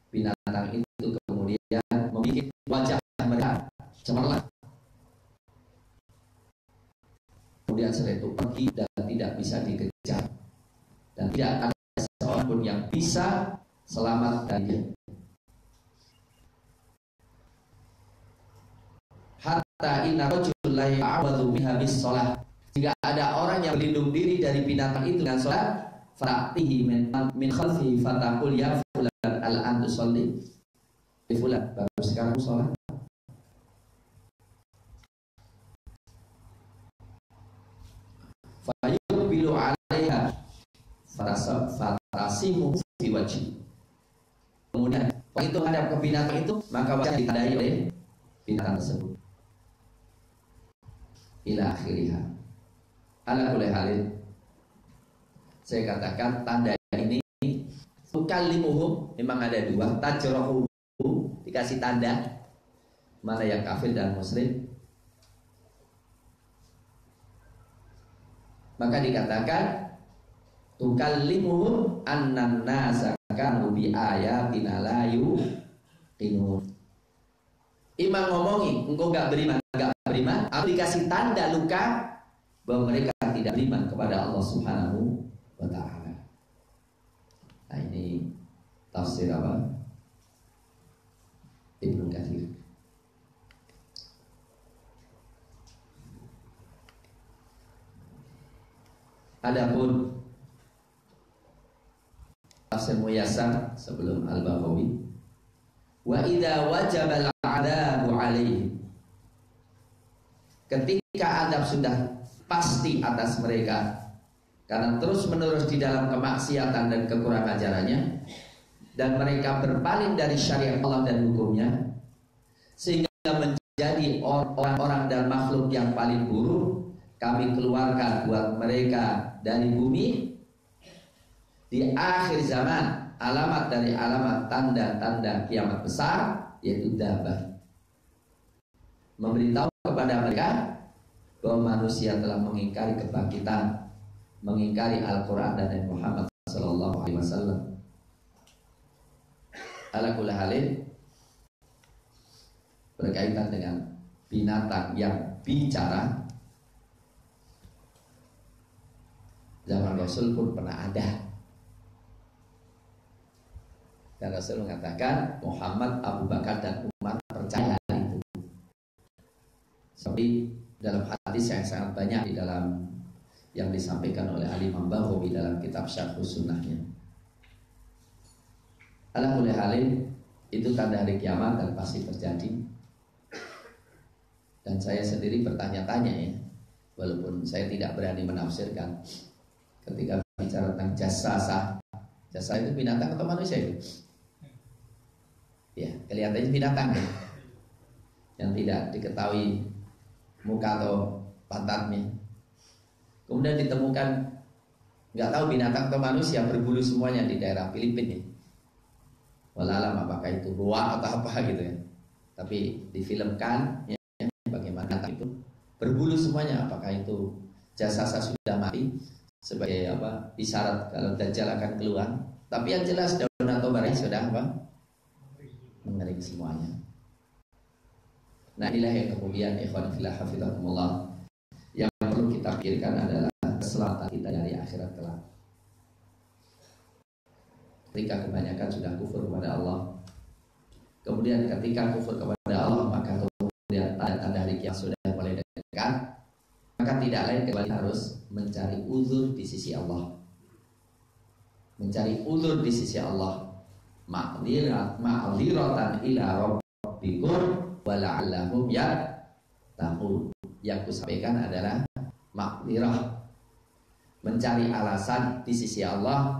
Binatang itu kemudian membuat wajah mereka cemerlang. Kemudian setelah itu pergi dan tidak bisa dikejar, dan tidak ada seorang pun yang bisa selamat darinya. Hatta inna rajul la ya'awadu biha bis shalah, jika ada orang yang berlindung diri dari binatang itu dengan salat, fa'tihi min khalfihi fataqul ya fulan al-an tusalli bi fulan, baru sekarang salat. Fayubilu 'alaiha fatasimu fi wajhi. Kemudian waktu itu hadap ke binatang itu, maka wajah ditandai oleh binatang tersebut. Ila akhiriha. Ala kulli halin, saya katakan tanda ini tukallimuhum memang ada dua. Tajrahu, dikasih tanda mana yang kafir dan musyrik. Maka dikatakan tukallimuhum annan nasa kanu bi ayatina la yuqinun. Imam ngomongi, engkau enggak beriman, aku dikasih tanda luka bahwa mereka tidak beriman kepada Allah Subhanahu wa ta'ala. Nah, ini tafsir apa? Ibnu Katsir. Adapun tafsir Muyassar sebelum Al-Baghawi, wa idza wajaba al-'adabu 'alaihim, ketika adab sudah pasti atas mereka karena terus menerus di dalam kemaksiatan dan kekurangan ajarannya, dan mereka berpaling dari syariat Allah dan hukumnya, sehingga menjadi orang-orang dan makhluk yang paling buruk, kami keluarkan buat mereka dari bumi di akhir zaman alamat dari alamat tanda-tanda kiamat besar, yaitu dabah, memberitahu kepada mereka bahwa manusia telah mengingkari kebangkitan, mengingkari Al-Quran dan Nabi Muhammad SAW. Ala kulli halin, berkaitan dengan binatang yang bicara, zaman Rasul pun pernah ada. Dan Rasul mengatakan Muhammad, Abu Bakar dan Umar percaya itu. Seperti dalam hadis yang sangat banyak di dalam yang disampaikan oleh Al-Imam Baghawi dalam kitab Syarh Sunnahnya. Ala kulli halin, itu tanda hari kiamat dan pasti terjadi. Dan saya sendiri bertanya-tanya ya, walaupun saya tidak berani menafsirkan. Ketika bicara tentang jasasa itu binatang atau manusia itu? Ya, kelihatannya binatang ya, yang tidak diketahui muka atau pantatnya. Kemudian ditemukan nggak tahu binatang atau manusia, berbulu semuanya di daerah Filipina. Wallahualam apakah itu goa atau apa gitu ya. Tapi difilmkan ya, bagaimana itu berbulu semuanya. Apakah itu jasasa sudah mati sebagai apa isyarat kalau Dajjal akan keluar? Tapi yang jelas daun atau barang sudah apa? Mengering semuanya. Nah, inilah yang kemudian ikhwan fillah hafizakumullah, yang perlu kita pikirkan adalah keselamatan kita dari akhirat kelak. ketika kebanyakan sudah kufur kepada Allah. Kemudian ketika kufur kepada Allah, maka kemudian tanda-tanda hari kiamat sudah mulai dekat, maka tidak lain kecuali harus mencari uzur di sisi Allah. Mencari uzur di sisi Allah. Ma'dziratan ila rabbikum wa la'allahum yattaqun. Yang kusampaikan adalah makdirah, mencari alasan di sisi Allah,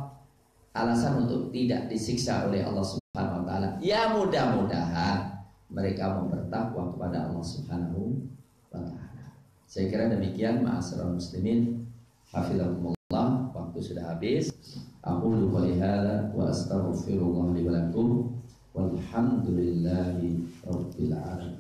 alasan untuk tidak disiksa oleh Allah Subhanahu wa taala. Ya mudah-mudahan mereka mau bertakwa kepada Allah Subhanahu wa taala. Saya kira demikian ma'asyiral muslimin. Hafizakumullah, waktu sudah habis. Aqulu qouli hadza wa astaghfirullah li wa lakum walhamdulillahi rabbil alamin.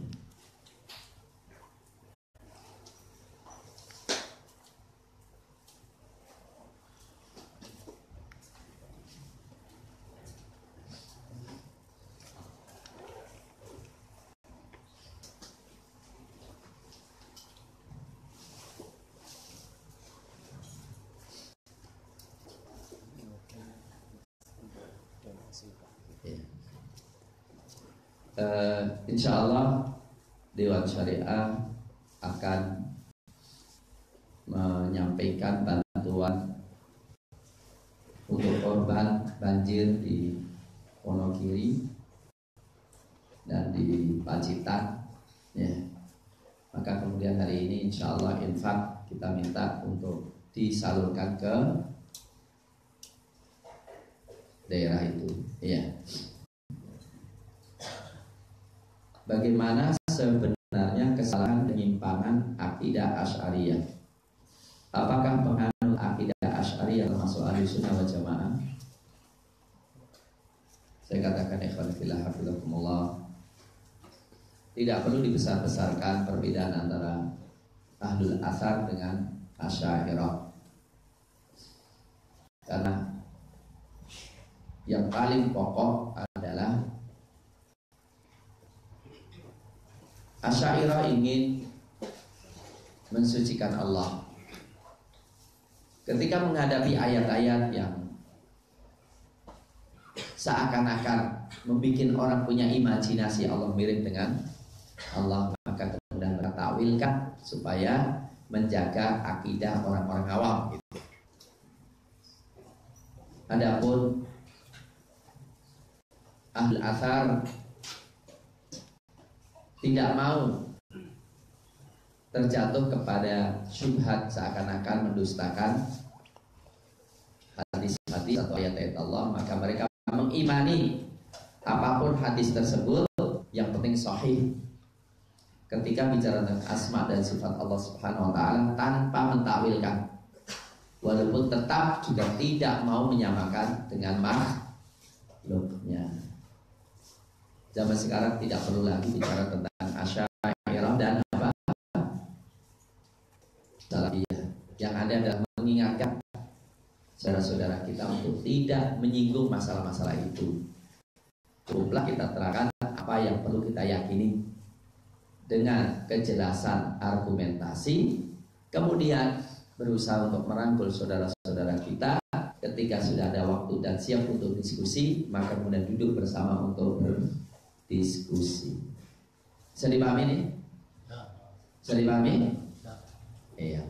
Insya Allah Dewan Syariah akan menyampaikan bantuan untuk korban banjir di Wonogiri dan di Pacitan, ya. Maka kemudian hari ini insya Allah infak kita minta untuk disalurkan ke daerah itu, ya. Bagaimana sebenarnya kesalahan penyimpangan akidah Asy'ariyah? Apakah penganut akidah Asy'ariyah termasuk Ahlussunnah wal Jamaah? Saya katakan ikhwan fillah hafizakumullah, tidak perlu dibesar-besarkan perbedaan antara Ahlul Athar dengan Asy'ariyah. Karena yang paling pokok adalah Asy'ariyah ingin mensucikan Allah. Ketika menghadapi ayat-ayat yang seakan-akan membuat orang punya imajinasi Allah mirip dengan Allah, maka kemudian mereka takwilkan supaya menjaga akidah orang-orang awam gitu. Adapun Ahlul Athar tidak mau terjatuh kepada syubhat seakan-akan mendustakan hadis-hadis atau ayat-ayat Allah, maka mereka mengimani apapun hadis tersebut, yang penting sahih. Ketika bicara tentang asma dan sifat Allah Subhanahu wa taala tanpa mentakwilkan, walaupun tetap juga tidak mau menyamakan dengan makhluknya. Zaman sekarang tidak perlu lagi bicara tentang Asy'ariyah dan apa Salafiyah. Yang ada adalah mengingatkan saudara-saudara kita untuk tidak menyinggung masalah-masalah itu. Cukuplah kita terangkan apa yang perlu kita yakini dengan kejelasan argumentasi, kemudian berusaha untuk merangkul saudara-saudara kita. Ketika sudah ada waktu dan siap untuk diskusi, maka kemudian duduk bersama untuk diskusi. Bisa dipahami nih? Bisa dipahami? Iya.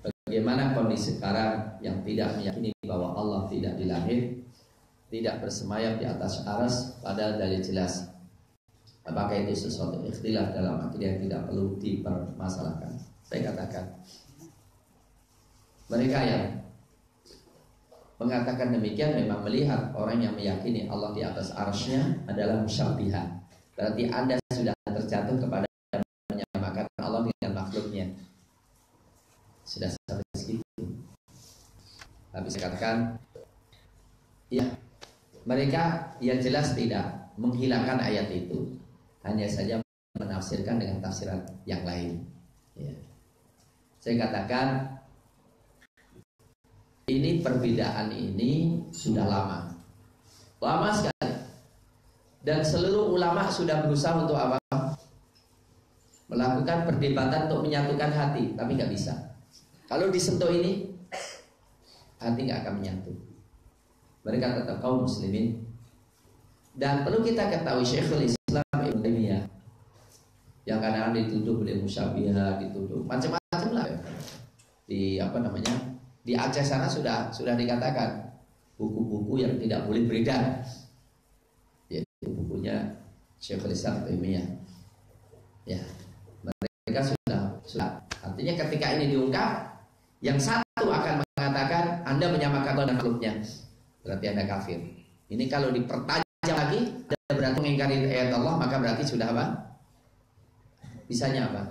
Bagaimana kondisi sekarang yang tidak meyakini bahwa Allah tidak dilahir, tidak bersemayam di atas aras, padahal dari jelas. Apakah itu sesuatu ikhtilaf dalam akidah yang tidak perlu dipermasalahkan? Saya katakan, mereka yang mengatakan demikian memang melihat orang yang meyakini Allah di atas arsy-Nya adalah musyabbihan. Berarti Anda sudah terjatuh kepada menyamakan Allah dengan makhluknya. Sudah sampai segitu. Habis saya katakan, ya, mereka yang jelas tidak menghilangkan ayat itu, hanya saja menafsirkan dengan tafsiran yang lain, ya. Saya katakan ini perbedaan ini sudah lama sekali, dan seluruh ulama sudah berusaha untuk apa? Melakukan perdebatan untuk menyatukan hati, tapi nggak bisa. Kalau disentuh ini, hati nggak akan menyatu. Mereka tetap kaum muslimin. Dan perlu kita ketahui Syekhul Islam Ibnu Taimiyah yang kadang-kadang dituduh oleh musyabbihah, dituduh macam-macam lah. Di di Aceh sana sudah dikatakan buku-buku yang tidak boleh beredar, yaitu bukunya Syekhul Islam Taimiyah. Ya, mereka sudah. Artinya ketika ini diungkap, yang satu akan mengatakan Anda menyamakan Allah dengan makhluknya, berarti Anda kafir. Ini kalau dipertajam lagi, berarti mengingkari ayat Allah, maka berarti sudah apa? Bisanya apa?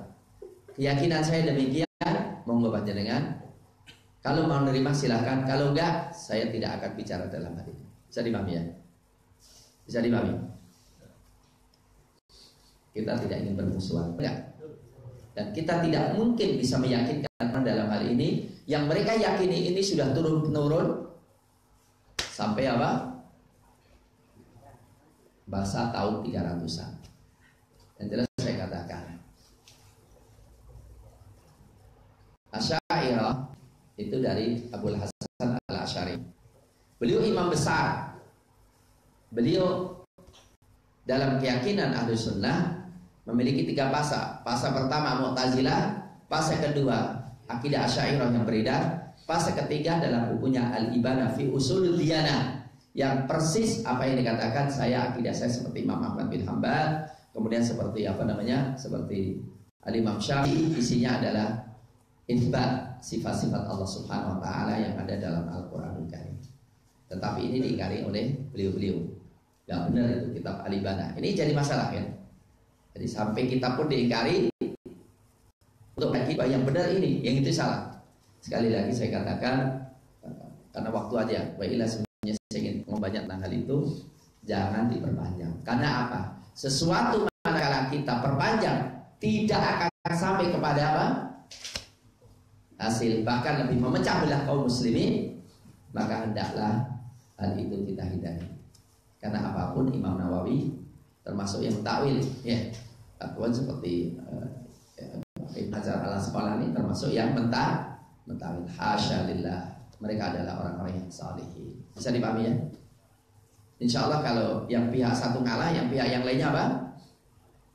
Keyakinan saya demikian, monggo panjenengan. Kalau mau menerima silahkan, kalau enggak, saya tidak akan bicara dalam hal ini. Bisa dipahami ya? Bisa dipahami? Kita tidak ingin bermusuhan, enggak? Dan kita tidak mungkin bisa meyakinkan dalam hal ini. Yang mereka yakini ini sudah turun-menurun sampai apa? Bahasa tahun 300-an. Yang jelas saya katakan, Asy'ariyah itu dari Abul Hasan Al-Asy'ari. Beliau imam besar. Beliau dalam keyakinan Ahlus Sunnah memiliki 3 fasa. Fasa pertama Mu'tazilah, fasa kedua akidah Asy'ariyah yang beredar, fasa ketiga dalam bukunya Al-Ibanah fi Ushul Diyanah, yang persis apa yang dikatakan saya akidah saya seperti Imam Ahmad bin Hanbal, kemudian seperti seperti Al-Imam Syafi'i, isinya adalah itsbat sifat-sifat Allah Subhanahu wa taala yang ada dalam Al-Qur'anul Karim. Tetapi ini diingkari oleh beliau-beliau. Enggak benar itu kitab Al-Ibanah. Ini jadi masalah ya. Jadi sampai kita pun diingkari untuk lagi yang benar ini, yang itu salah. Sekali lagi saya katakan, karena waktu aja, baiklah sebenarnya saya ingin ngomong banyak tentang hal itu, jangan diperpanjang. Karena apa? Sesuatu manakala kita perpanjang tidak akan sampai kepada apa? Hasil, bahkan lebih memecah belah kaum muslimin, maka hendaklah hal itu kita hindari. Karena apapun Imam Nawawi termasuk yang takwil, ya, takwil seperti Ibnu Hajar Al-Asqalani termasuk yang mentawil. Hasya lillah, mereka adalah orang-orang yang salihin. Bisa dipahami ya? Insya Allah kalau yang pihak satu ngalah, yang pihak yang lainnya apa?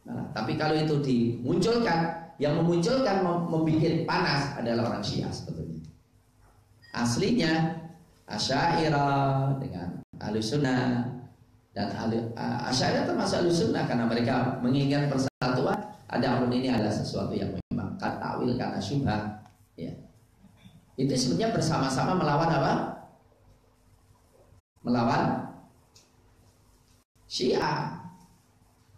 Nah, tapi kalau itu dimunculkan, yang memunculkan membuat panas adalah orang Syiah sebetulnya. Aslinya Asy'ariyah dengan Ahlus Sunnah, dan Asy'ariyah termasuk Ahlus Sunnah karena mereka menginginkan persatuan. Adapun ini adalah sesuatu yang memang takwil karena syubhat, ya. Itu sebenarnya bersama-sama melawan apa? Melawan Syiah.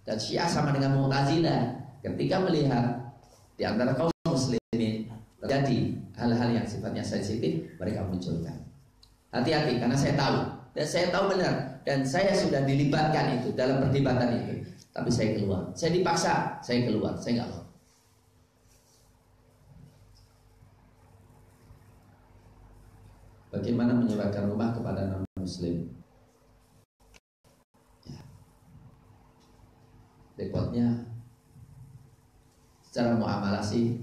Dan Syiah sama dengan Mu'tazilah. Ketika melihat di antara kaum muslimin terjadi hal-hal yang sifatnya sensitif, mereka munculkan. Hati-hati karena saya tahu, dan saya tahu benar, dan saya sudah dilibatkan itu dalam perdebatan itu. Tapi saya keluar, saya dipaksa, saya keluar, saya nggak mau. Bagaimana menyewakan rumah kepada non-muslim? Ya. Repotnya secara muamalah sih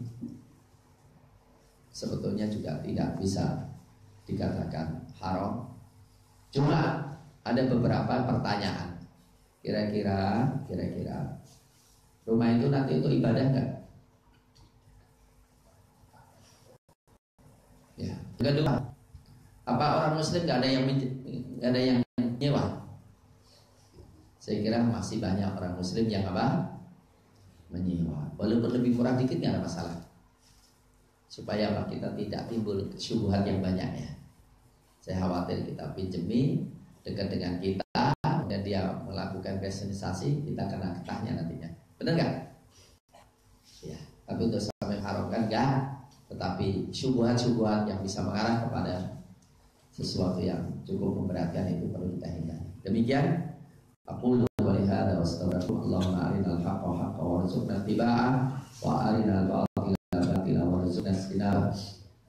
sebetulnya juga tidak bisa dikatakan haram. Cuma ada beberapa pertanyaan. Kira-kira rumah itu nanti untuk ibadah enggak? Ya. Kedua, apa orang muslim nggak ada yang nyewa? Saya kira masih banyak orang muslim yang apa? Menyewa. Walaupun lebih murah dikit nggak ada masalah. Supaya apa? Kita tidak timbul kesyubhan yang banyak ya. Saya khawatir kita pinjemin dekat dengan kita, dan dia melakukan personalisasi, kita kena getahnya nantinya. Benar nggak? Ya. Tapi untuk sampai haram kan enggak. Tetapi syubhat-syubhat yang bisa mengarah kepada sesuatu yang cukup memberatkan itu perlu kita hindari. Demikian aqulu wa lihada wa astaghfirullah. Allahumma arinal haqqa haqqa warzuqna ittiba'ah wa arinal batila batila warzuqna ijtinabah.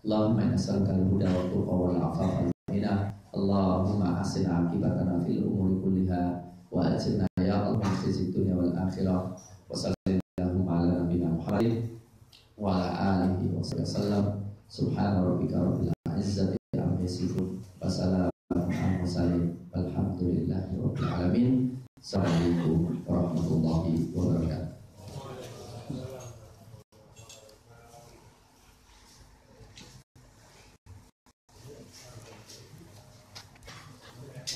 Allahumma nas'aluka al-huda wa tuqa wal afafa wal ghina. Allahumma ahsin 'aqibatana fil umuri kulliha wa ajirna ya Allah min khizyid dunya wal akhirah. Wa sallallahu ala nabiyyina Muhammad wa ala alihi wa sallam. Subhana rabbika rabbil izzati amma yasifun. Wassalamu ala mursalin. Walhamdulillahi rabbil alamin. Assalamualaikum warahmatullahi wabarakatuh.